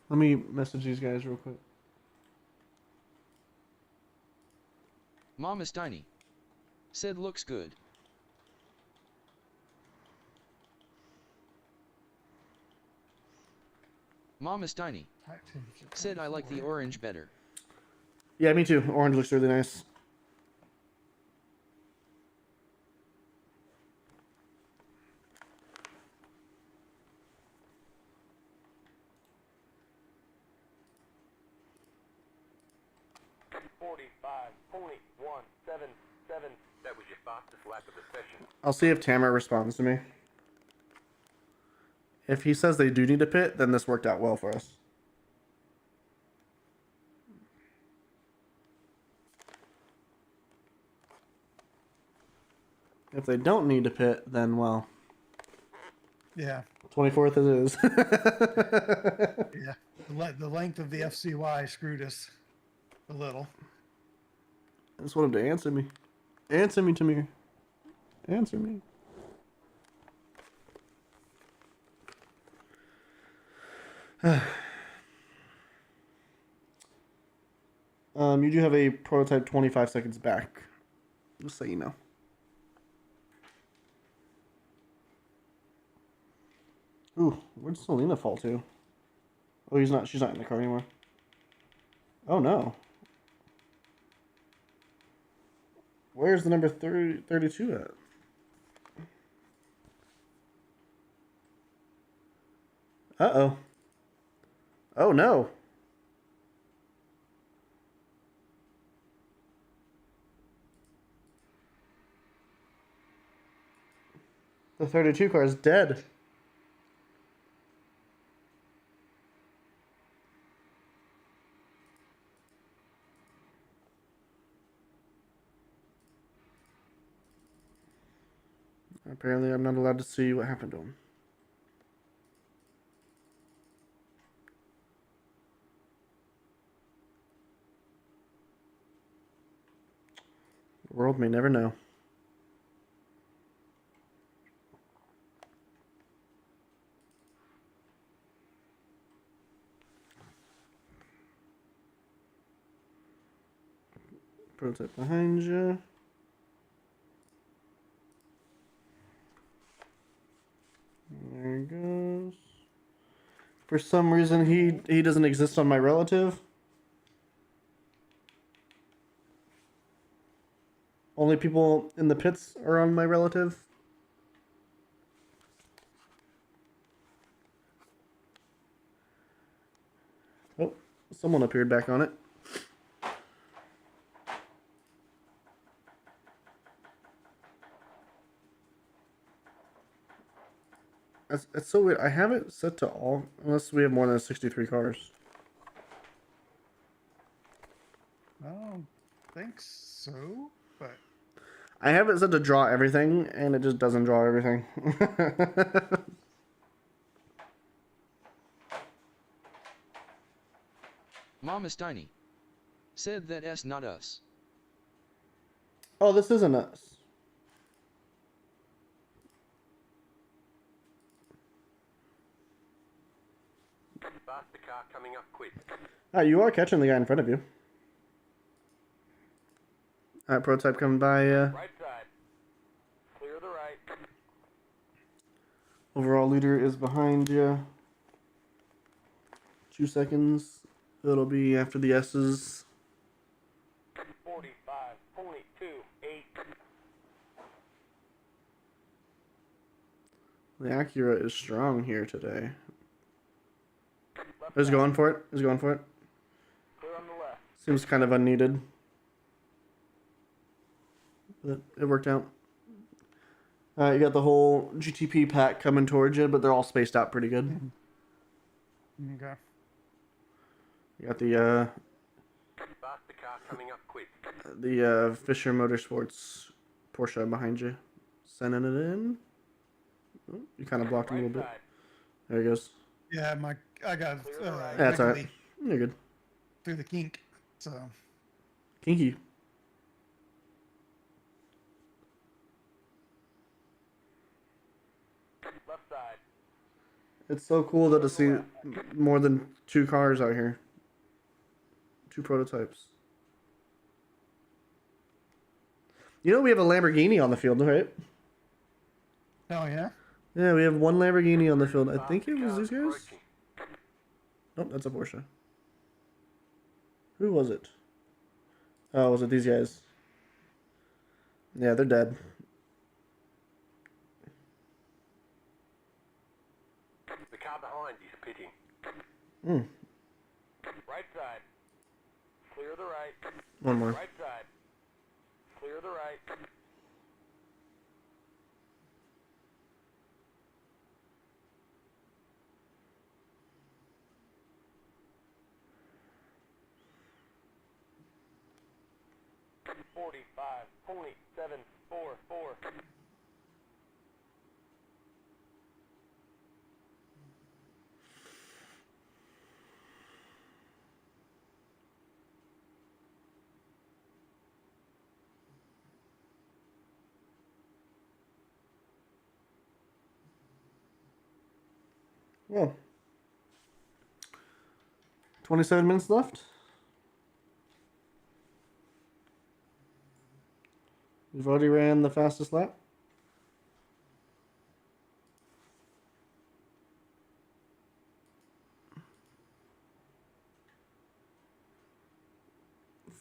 Let me message these guys real quick. Mama Steiny said looks good. Mama Steiny said I like the orange better. Yeah, me too. Orange looks really nice. That was your fastest lap of the session. I'll see if Tamara responds to me. If he says they do need a pit, then this worked out well for us. If they don't need a pit, then well. Yeah. 24th it is. Yeah. The length of the FCY screwed us a little. I just want him to answer me. Answer me, Tamir. Answer me. You do have a prototype 25 seconds back. Just so you know. Ooh, where'd Selena fall to? Oh, she's not in the car anymore. Oh no. Where's the number 32 at? Uh-oh. Oh no. The 32 car is dead. Apparently, I'm not allowed to see what happened to him. The world may never know. Prototype behind you. There he goes. For some reason, he doesn't exist on my relative. Only people in the pits are on my relative. Oh, someone appeared back on it. That's so weird. I have it set to all, unless we have more than 63 cars. I don't think so, but I have it set to draw everything, and it just doesn't draw everything. Mama Steiny said that S not us. Oh, this isn't us. Faster car coming up quick. You are catching the guy in front of you. Alright, prototype coming by. Right side. Clear the right. Overall leader is behind you. 2 seconds. It'll be after the S's. 45.28. The Acura is strong here today. He's going for it. He's going for it. Clear on the left. Seems kind of unneeded. But it worked out. You got the whole GTP pack coming towards you, but they're all spaced out pretty good. okay. You got the Faster car coming up quick. Fisher Motorsports Porsche behind you. Sending it in. Oh, you kind of blocked him a little bit. There he goes. Yeah, I got That's alright. You're good. through the kink, so Kinky. It's so cool that to see more than 2 cars out here. 2 prototypes. You know we have a Lamborghini on the field, right? Oh yeah. Yeah, we have 1 Lamborghini on the field. I think it was these guys. Nope, that's a Porsche. Who was it? Oh, was it these guys? Yeah, they're dead. The car behind is pitting. Hmm. Right side. Clear the right. 1 more. Right side. Clear the right. .744. Well, 27 minutes left. We've already ran the fastest lap.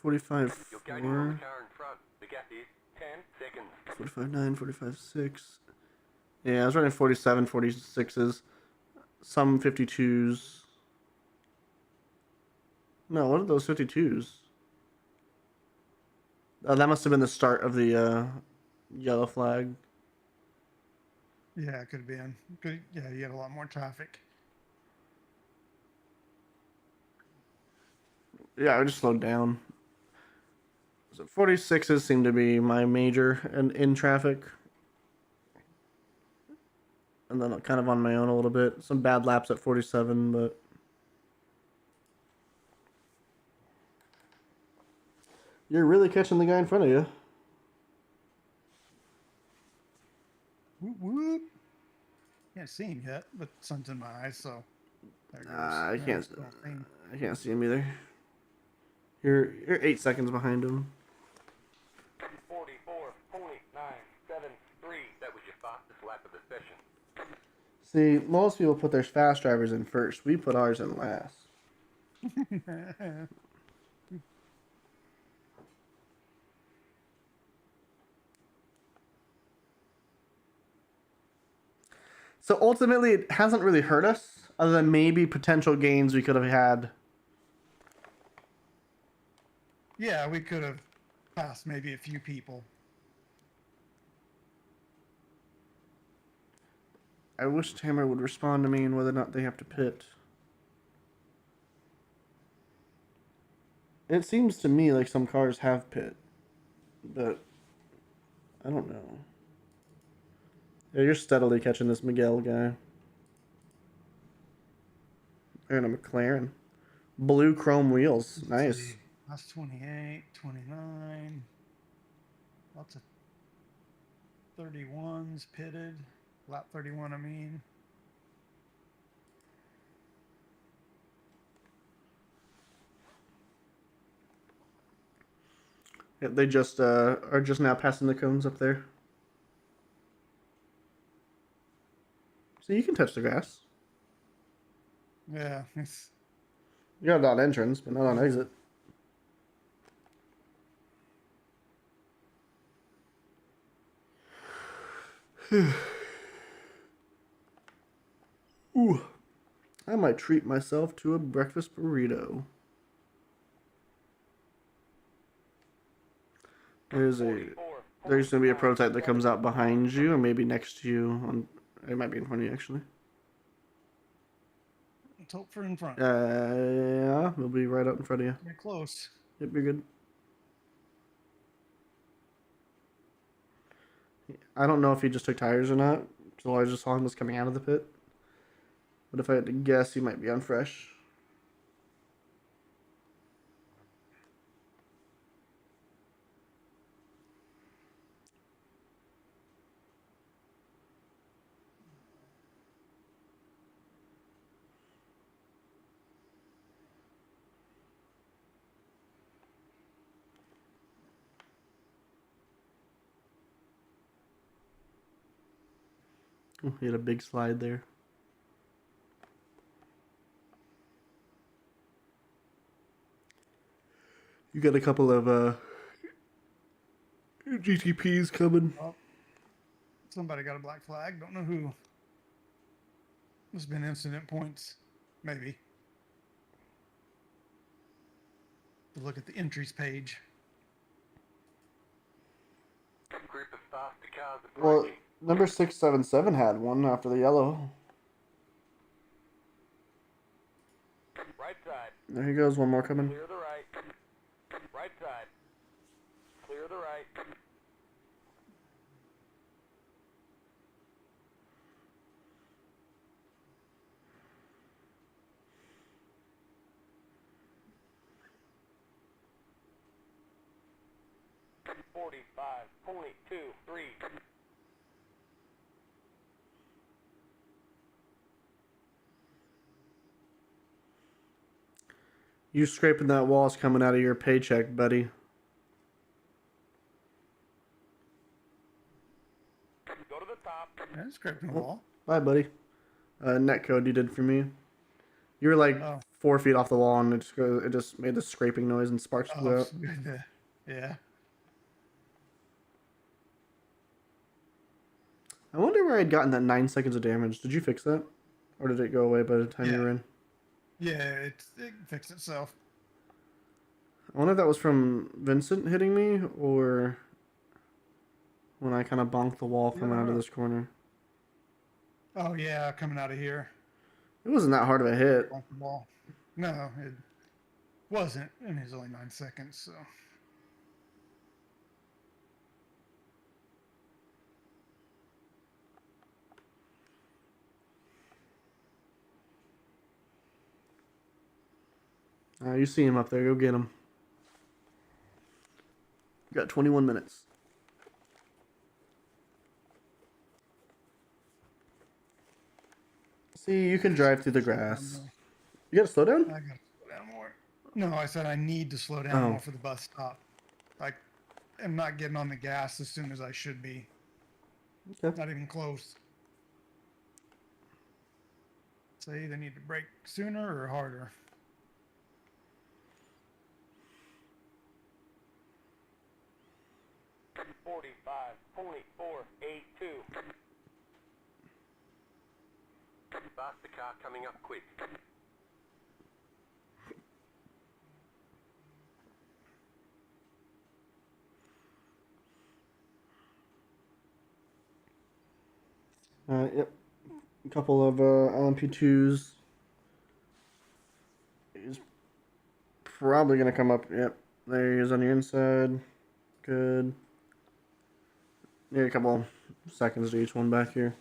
You're gaining on the 45.4. car in front. The gap is 10 seconds. 45.9, 45.6. Yeah, I was running 47, 46s. Some 52s. No, what are those 52s? Oh, that must have been the start of the yellow flag. Yeah, it could have been. Yeah, you had a lot more traffic. Yeah, I just slowed down. So 46s seem to be my major and in traffic. And then kind of on my own a little bit. Some bad laps at 47, but you're really catching the guy in front of you. Whoop whoop. Can't see him yet, but sun's in my eyes, so there goes. I Yeah, can't. still seeing. I can't see him either. You're 8 seconds behind him. 44.973. That was your fastest lap of the session. See, most people put their fast drivers in first. We put ours in last. So ultimately, it hasn't really hurt us, other than maybe potential gains we could have had. Yeah, we could have passed maybe a few people. I wish Tamara would respond to me and whether or not they have to pit. It seems to me like some cars have pit, but I don't know. Yeah, you're steadily catching this Miguel guy. And a McLaren. Blue chrome wheels. Nice. That's 28, 29. Lots of 31s pitted. Lap 31, I mean. Yeah, they just are just now passing the cones up there. So you can touch the grass. Yeah, it's You got it on entrance, but not on exit. Ooh. I might treat myself to a breakfast burrito. There's going to be a prototype that comes out behind you, or maybe next to you. It might be in front of you, actually. let's hope for in front. Yeah, it'll be right out in front of you. You're close. Yep, you're good. I don't know if he just took tires or not, so I just saw him was coming out of the pit. But if I had to guess, he might be on fresh. Oh, he had a big slide there. You got a couple of GTPs coming. Oh, somebody got a black flag. Don't know who. There's been incident points, maybe. Look at the entries page. Group of faster cars Well, approaching. number 677 had one after the yellow. Right side. There he goes, one more coming. Clear the right. Right side. Clear the right. .23. You scraping that wall's coming out of your paycheck, buddy. Go to the top. Yeah, scraping the wall. Bye, buddy. Net code you did for me. You were like 4 feet off the wall, and it just made this scraping noise, and sparks flew out. Good. Yeah. I wonder where I'd gotten that 9 seconds of damage. Did you fix that? Or did it go away by the time you were in? Yeah, it fixed itself. I wonder if that was from Vincent hitting me, or when I kind of bonked the wall coming out of this corner. Oh, yeah, coming out of here. It wasn't that hard of a hit. Off the wall. No, it wasn't. And it was only 9 seconds, so. You see him up there. Go get him. You got 21 minutes. See, you can drive through the grass. You gotta slow down? I gotta slow down more. No, I said I need to slow down more for the bus stop. Like, I'm not getting on the gas as soon as I should be. Okay. Not even close. So they either need to brake sooner or harder. .482. Faster car coming up quick. Yep. A couple of LMP2s. He's probably going to come up. Yep. There he is on the inside. Good. Need a couple seconds to each one back here.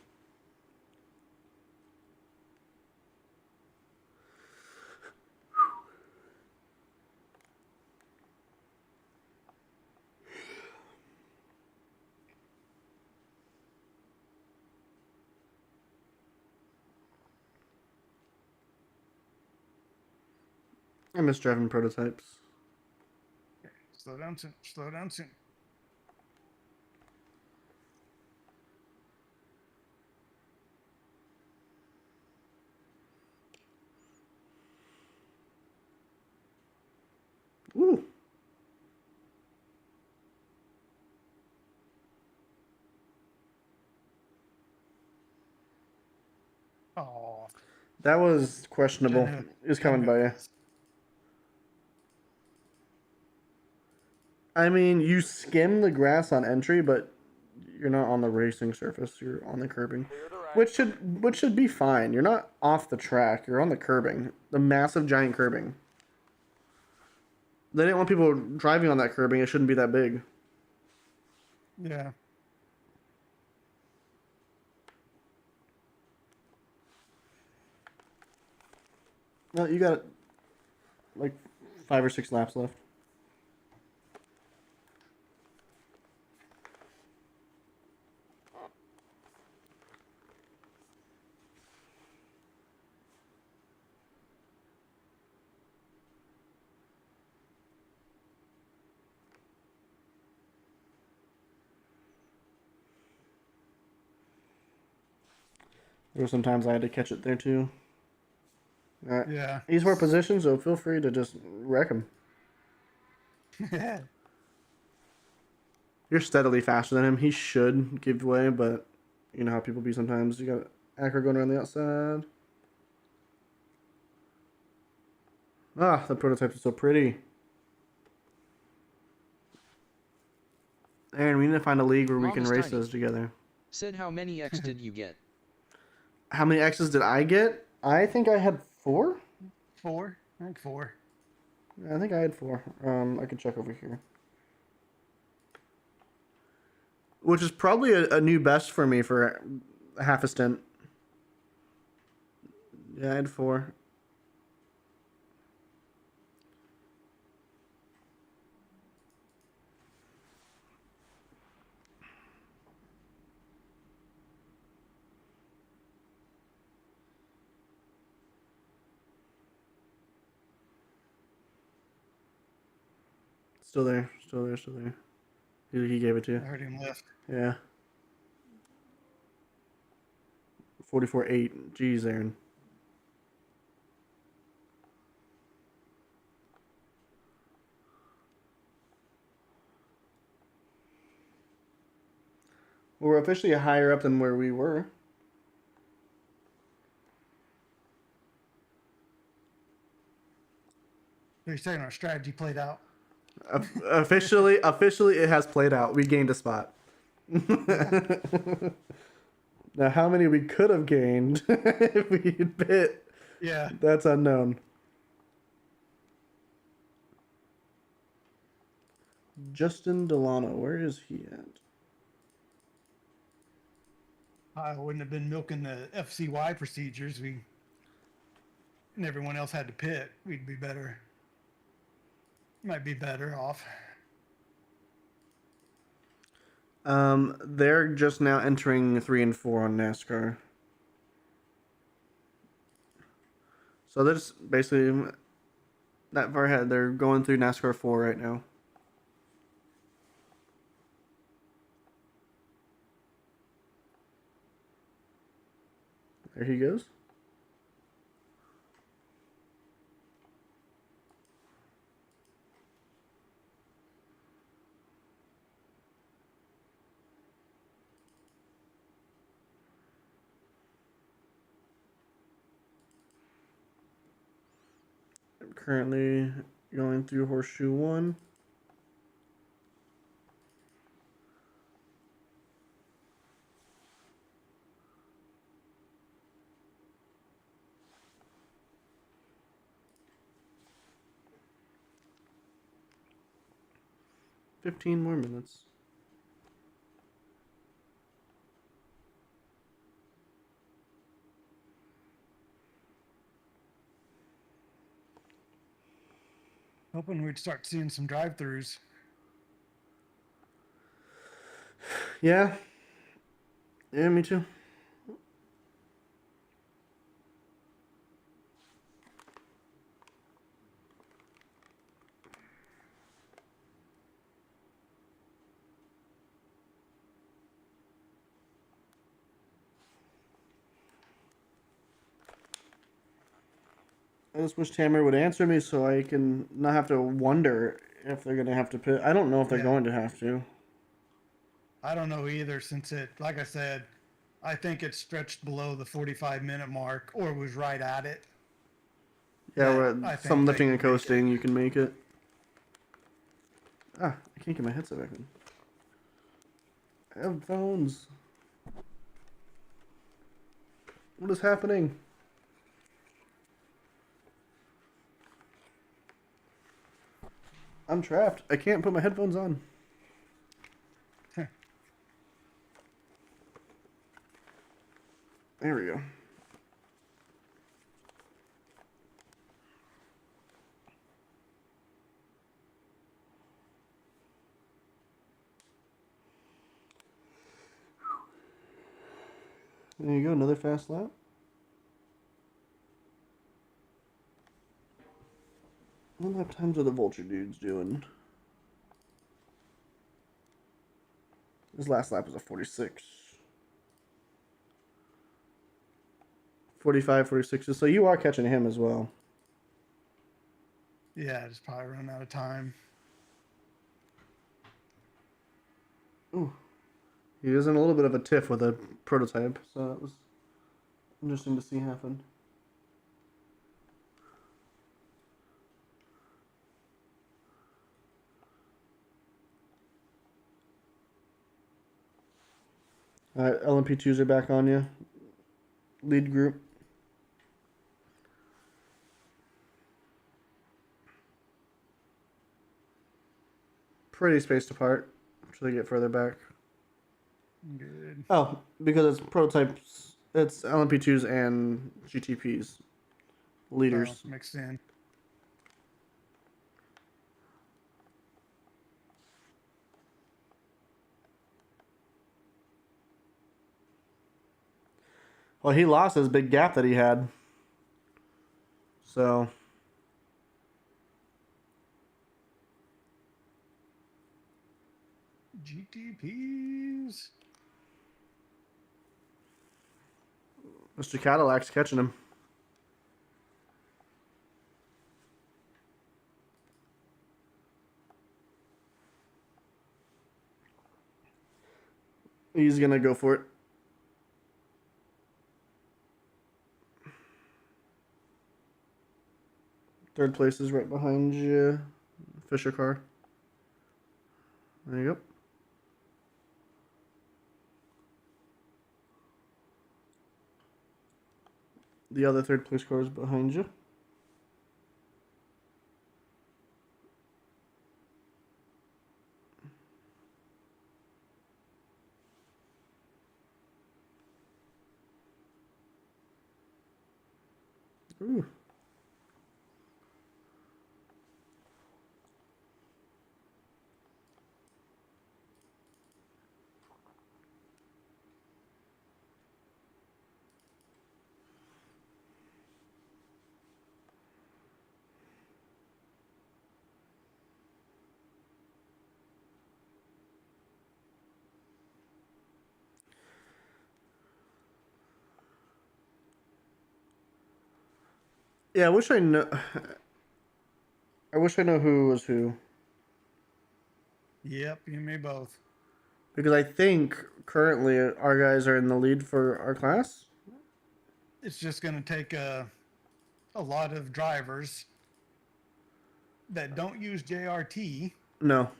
I miss driving prototypes. Slow down soon. Slow down soon. Woo. Oh. That was questionable. It was coming by you. I mean, you skim the grass on entry, but you're not on the racing surface. You're on the curbing, which should be fine. You're not off the track. You're on the curbing, the massive giant curbing. They didn't want people driving on that curbing. It shouldn't be that big. Yeah. No, you got like 5 or 6 laps left. There were some times I had to catch it there too. Yeah. He's for position, so feel free to just wreck him. You're steadily faster than him. He should give way, but you know how people be sometimes. You got Acker going around the outside. Ah, the prototypes are so pretty. Aaron, we need to find a league where we can Mama's race tiny. those together. Said how many X did you get? How many X's did I get? I think I had 4. 4? I think 4. I think I had 4. I can check over here. Which is probably a new best for me for half a stint. Yeah, I had 4. Still there, still there, still there. He gave it to you. I heard him lift. Yeah. 44.8. Jeez, Aaron. We're officially higher up than where we were. You're saying our strategy played out? Officially, it has played out. We gained a spot. Now, how many we could have gained if we had bit, that's unknown. Justin Delano, where is he at? I wouldn't have been milking the FCY procedures. And everyone else had to pit. We'd be better. Might be better off. They're just now entering 3 and 4 on NASCAR. So they're just basically that far ahead. They're going through NASCAR 4 right now. There he goes. I'm currently going through Horseshoe 1. $15 more minutes. Hoping we'd start seeing some drive-throughs. Yeah. Yeah, me too. I just wish Tamara would answer me so I can not have to wonder if they're going to have to pit. I don't know if they're going to have to. I don't know either, since it, like I said, I think it stretched below the 45-minute mark or was right at it. Yeah, I some think lifting and coasting, you can make it. Ah, I can't get my headset back in. Headphones. What is happening? I'm trapped. I can't put my headphones on. There we go. There you go, another fast lap. What lap times are the Vulture dudes doing? His last lap was a 46. 45, 46. So you are catching him as well. Yeah, just probably run out of time. Ooh. He is in a little bit of a tiff with a prototype, so that was interesting to see happen. All right, LMP2s are back on you. Lead group. Pretty spaced apart. Should they get further back? Good. Oh, because it's prototypes. It's LMP2s and GTPs. Leaders. Oh, mixed in. Well, he lost his big gap that he had. So. GTPs. Mr. Cadillac's catching him. He's going to go for it. Third place is right behind you. Fisher car. There you go. The other third place car is behind you. Ooh. Yeah, I wish I know. I wish I know who was who. Yep, you and me both. Because I think currently our guys are in the lead for our class. It's just going to take a lot of drivers that don't use JRT. No,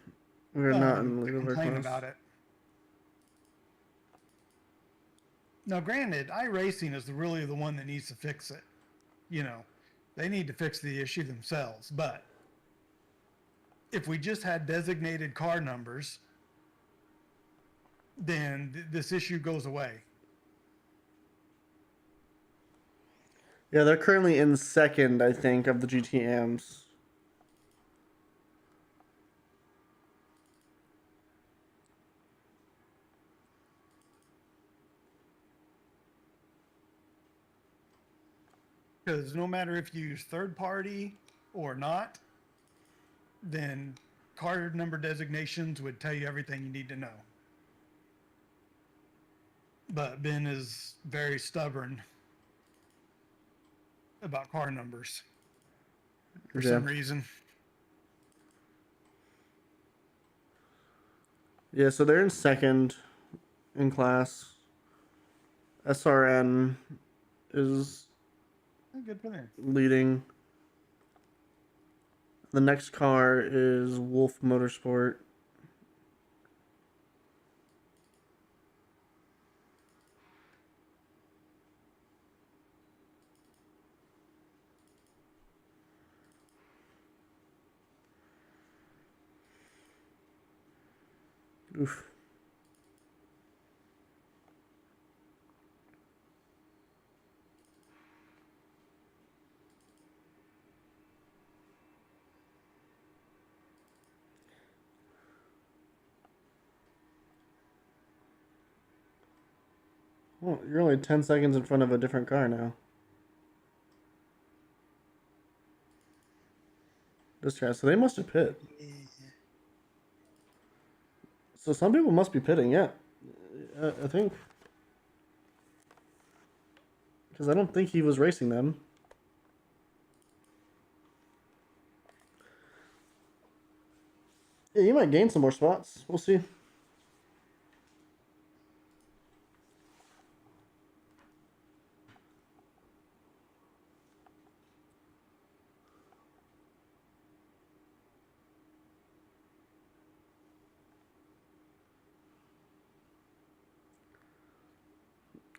we're not in the to lead of our complain class. about it. Now, granted, iRacing is really the one that needs to fix it. You know, they need to fix the issue themselves. But if we just had designated car numbers, then this issue goes away. Yeah, they're currently in second, I think, of the GTMs. Because no matter if you use third party or not, then car number designations would tell you everything you need to know. But Ben is very stubborn about car numbers for some reason. Yeah, so they're in second in class. SRN is Good for them. leading. The next car is Wolf Motorsport. Oof. Well, you're only 10 seconds in front of a different car now. This guy, so they must have pit. So some people must be pitting, yeah. I think. Because I don't think he was racing them. Yeah, you might gain some more spots. We'll see.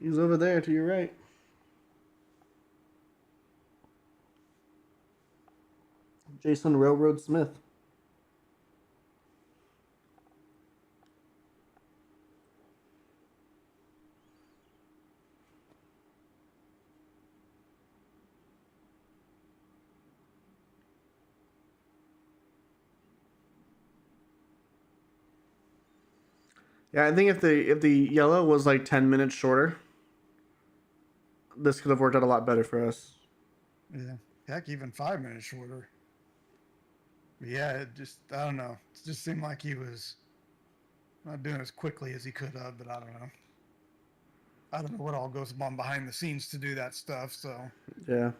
He's over there to your right. Jason Railroad Smith. Yeah, I think if the yellow was like 10 minutes shorter, this could have worked out a lot better for us. Yeah, heck, even 5 minutes shorter. But yeah, it just, I don't know. It just seemed like he was not doing as quickly as he could have, but I don't know. I don't know what all goes on behind the scenes to do that stuff, so. Yeah.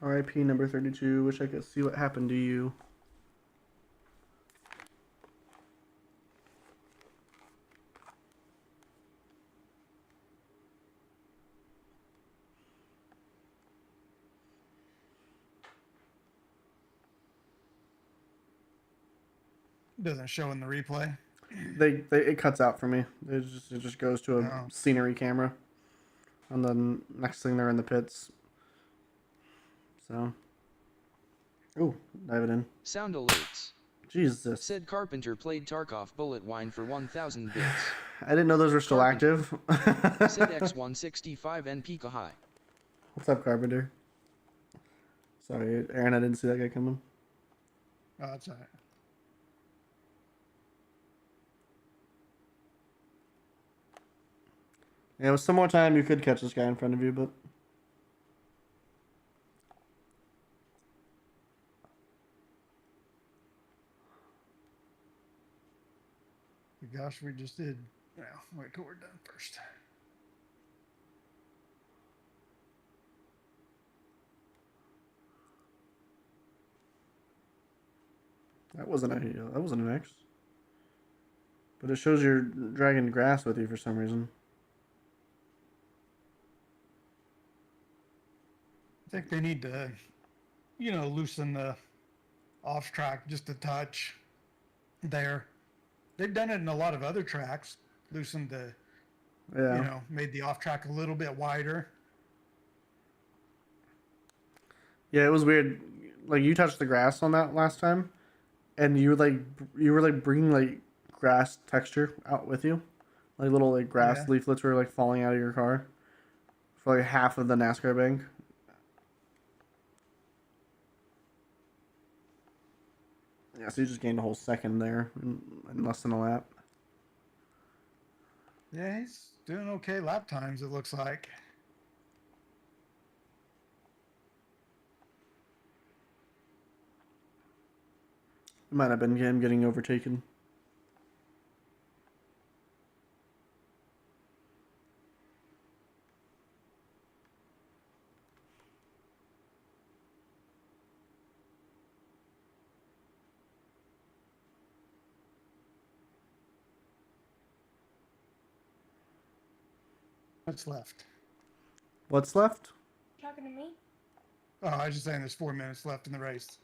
RIP number 32. Wish I could see what happened to you. Doesn't show in the replay. It cuts out for me. It just goes to a scenery camera, and then next thing they're in the pits. So, oh, dive it in. Sound alerts. Jesus. Said Carpenter played Tarkov Bullet Wine for 1,000 bits. I didn't know those were still active. Said X165 NP Kahai. What's up, Carpenter? Sorry, Aaron, I didn't see that guy coming. Oh, that's all right. Yeah, with some more time, you could catch this guy in front of you, but... Gosh, we just did. Well, wait till we're done first. That wasn't an X. But it shows you're dragging grass with you for some reason. I think they need to, loosen the off track just a touch there. They've done it in a lot of other tracks, loosened the, made the off track a little bit wider. Yeah, it was weird. Like, you touched the grass on that last time, and you were bringing like grass texture out with you, like little like grass leaflets were like falling out of your car for like half of the NASCAR bank. Yeah, so you just gained a whole second there in less than a lap. Yeah, he's doing okay lap times, it looks like. It might have been him getting overtaken. What's left? What's left? Talking to me? Oh, I was just saying there's 4 minutes left in the race.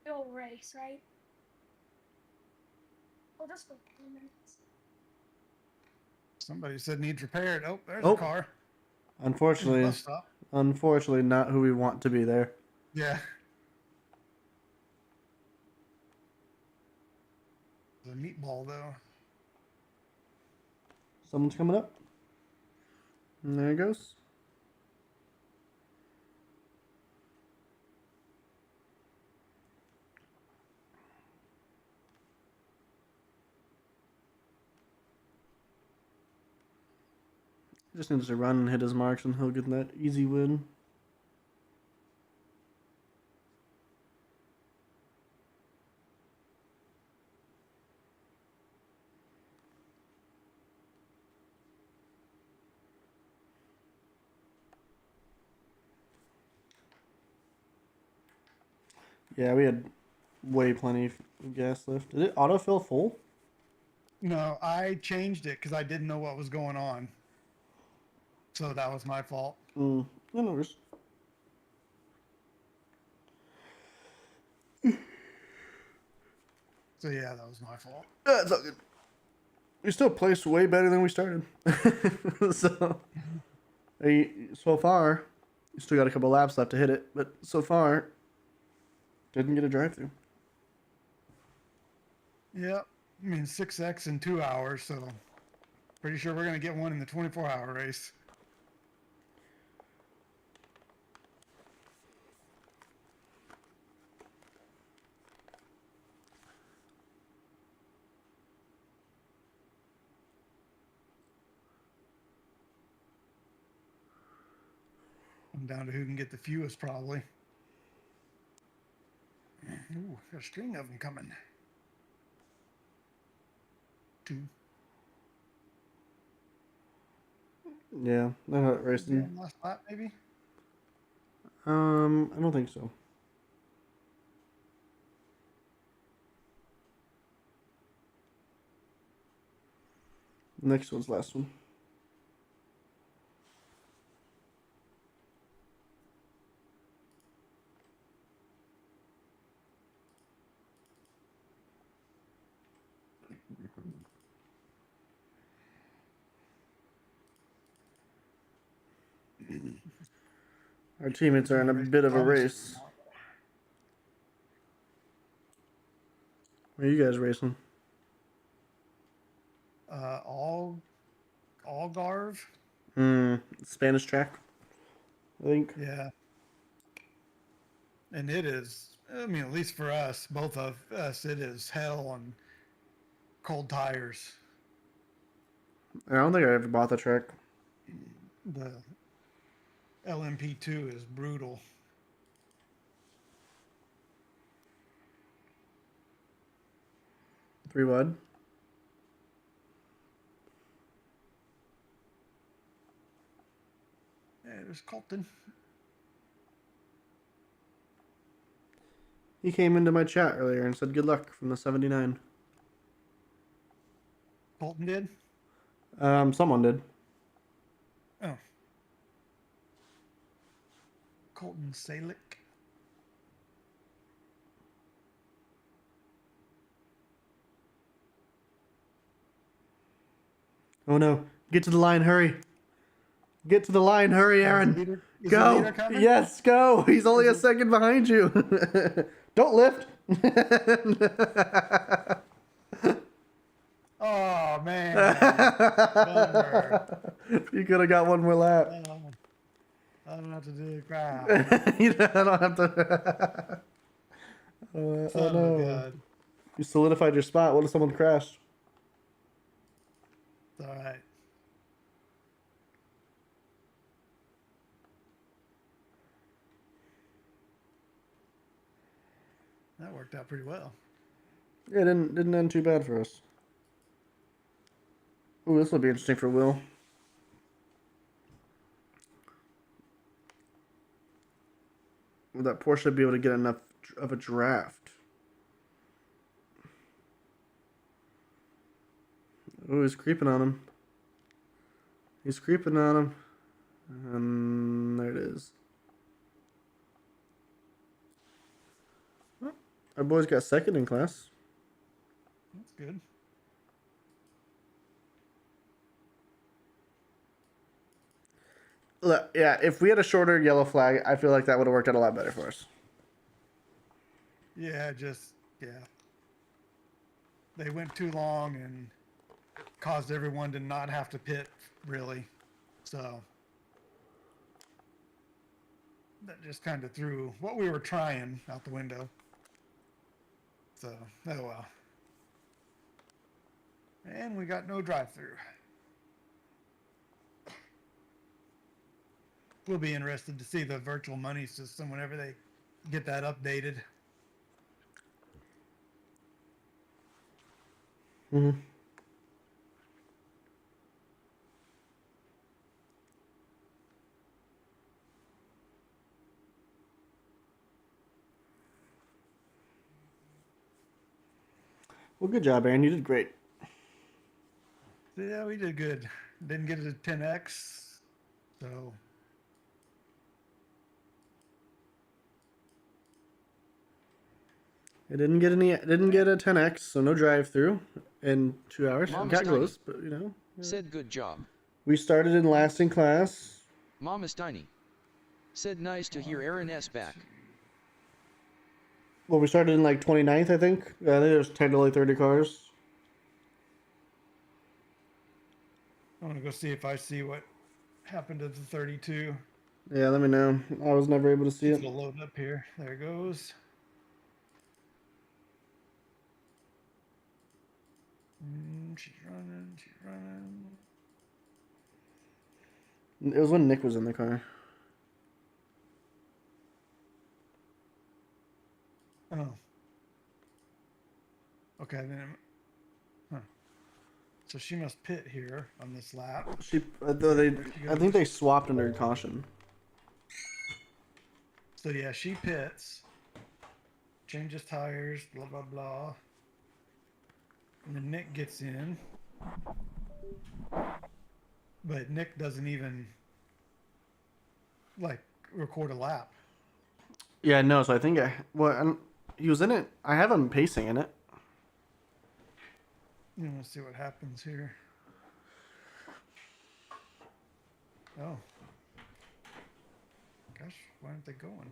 You'll race, right? Well, just for 10 minutes. Somebody said needs repaired. Oh, there's a car. Unfortunately, not who we want to be there. Yeah. The meatball, though. Someone's coming up. And there it goes. Just needs to run and hit his marks and he'll get that easy win. Yeah, we had way plenty of gas left. Did it autofill full? No, I changed it because I didn't know what was going on. So that was my fault. No worries. So yeah, that was my fault. That's all good. We still placed way better than we started. So far, you still got a couple laps left to hit it, but so far, didn't get a drive-through. Yep. I mean, 6X in 2 hours, so pretty sure we're going to get one in the 24-hour race. I'm down to who can get the fewest, probably. Ooh, got a string of them coming. 2. Yeah, they're not racing. Last lap, maybe? I don't think so. Next one's last one. Our teammates are in a bit of a race. Where are you guys racing? Algarve. Spanish track, I think. Yeah. And it is, I mean, at least for us, both of us, it is hell on cold tires. I don't think I ever bought the track. The LMP2 is brutal. Three wide. There's Colton. He came into my chat earlier and said good luck from the 79. Colton did? Someone did. Oh. Colton Salick. Oh no. Get to the line, hurry. Get to the line, hurry, Aaron. Go. Yes, go. He's only a second behind you. Don't lift. Oh, man. You could have got one more lap. I don't have to do crap. I don't have to. Oh no. You solidified your spot. What if someone crashed? It's all right. That worked out pretty well. Yeah, it didn't end too bad for us. Ooh, this will be interesting for Will. Will that Porsche be able to get enough of a draft? Ooh, he's creeping on him. He's creeping on him. And there it is. Our boys got second in class. That's good. Look, yeah, if we had a shorter yellow flag, I feel like that would have worked out a lot better for us. Yeah, just, yeah. They went too long and caused everyone to not have to pit, really. So that just kind of threw what we were trying out the window. So, oh well. And we got no drive-through. We'll be interested to see the virtual money system whenever they get that updated. Mm-hmm. Well, good job, Aaron. You did great. Yeah, we did good. Didn't get it at 10x, so I didn't get a 10x, so no drive-through in 2 hours. Mom Got Steiny close, but you know. said good job. We started in last in class. Mama Steiny said nice to hear Aaron S. back. Well, we started in like 29th, I think. I think there's 10 to like 30 cars. I'm gonna go see if I see what happened to the 32. Yeah, let me know. I was never able to see it. It'll load up here. There it goes. She's running. She's running. It was when Nick was in the car. Oh. Okay, then. Huh. So she must pit here on this lap. I think they swapped under caution. So yeah, she pits, changes tires, blah blah blah. And then Nick gets in, but Nick doesn't even like record a lap. Yeah, no. So I think he was in it. I have him pacing in it. Let's see what happens here. Oh. Gosh, why aren't they going?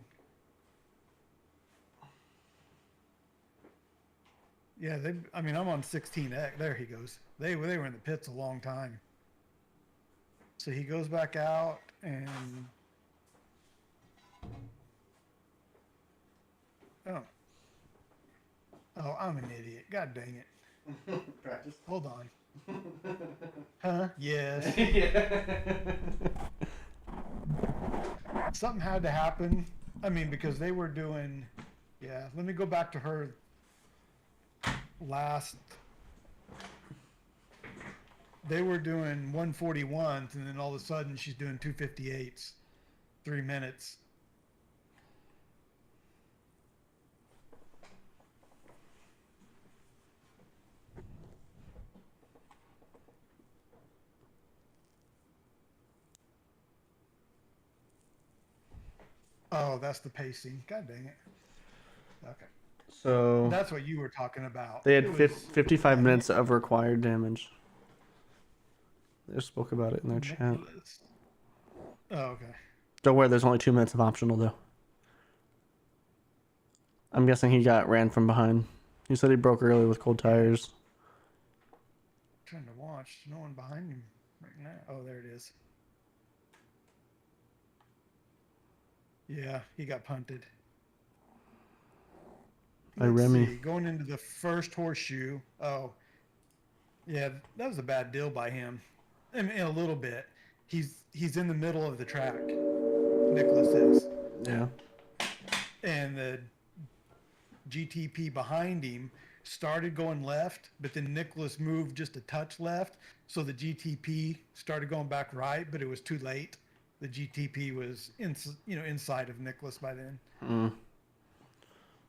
Yeah, I'm on 16X. There he goes. They were in the pits a long time. So he goes back out and oh, I'm an idiot. God dang it. Practice. Hold on. Huh? Yes. Something had to happen. Because they were doing. Yeah, let me go back to her last. They were doing 141s, and then all of a sudden she's doing 258s. 3 minutes. Oh, that's the pacing. God dang it. Okay. So that's what you were talking about. They had 55 minutes of required damage. They spoke about it in their chat. Oh, okay. Don't worry, there's only 2 minutes of optional though. I'm guessing he ran from behind. He said he broke early with cold tires. Trying to watch. No one behind him right now. Oh, there it is. Yeah, he got punted. By Let's Remy. see, going into the first horseshoe. Oh, yeah, that was a bad deal by him. In a little bit. He's in the middle of the track. Nicholas is. Yeah. And the GTP behind him started going left, but then Nicholas moved just a touch left, so the GTP started going back right, but it was too late. The GTP was inside of Nicholas by then.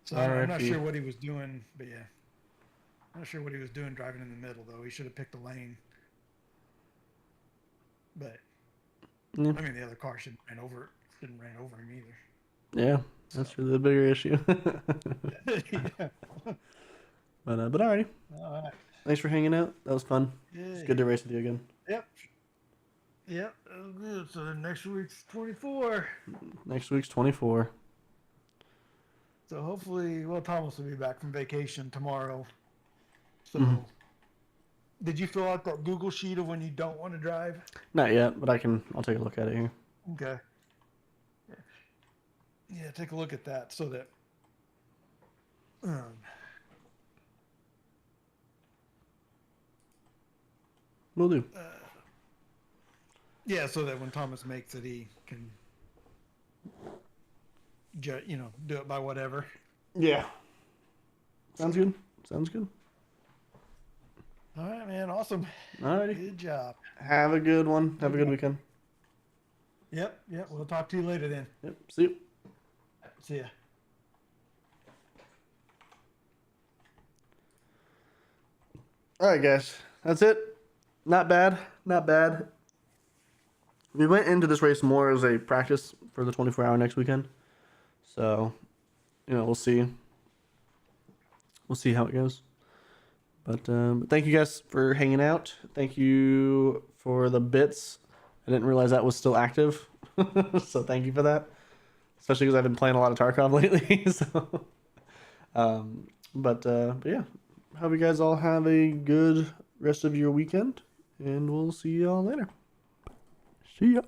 So I'm not sure what he was doing, but yeah. I'm not sure what he was doing driving in the middle, though. He should have picked a lane. But, Yeah. the other car didn't ran over him either. Yeah, that's really the bigger issue. Yeah. But alrighty. All right. Thanks for hanging out. That was fun. It's good to race with you again. Yep. Yep, that was good. So then next week's 24. Next week's 24. So hopefully, Thomas will be back from vacation tomorrow. So Did you fill out that Google sheet of when you don't want to drive? Not yet, but I'll take a look at it here. Okay. Yeah, take a look at that so that Will do. yeah, so that when Thomas makes it, he can, do it by whatever. Yeah. Sounds good. Sounds good. All right, man. Awesome. Alrighty. Good job. Have a good one. Have a good weekend. Yep. We'll talk to you later then. Yep. See you. See ya. All right, guys. That's it. Not bad. Not bad. We went into this race more as a practice for the 24-hour next weekend. So, we'll see. We'll see how it goes. But thank you guys for hanging out. Thank you for the bits. I didn't realize that was still active. So thank you for that. Especially because I've been playing a lot of Tarkov lately. So, but yeah. Hope you guys all have a good rest of your weekend. And we'll see you all later. See ya.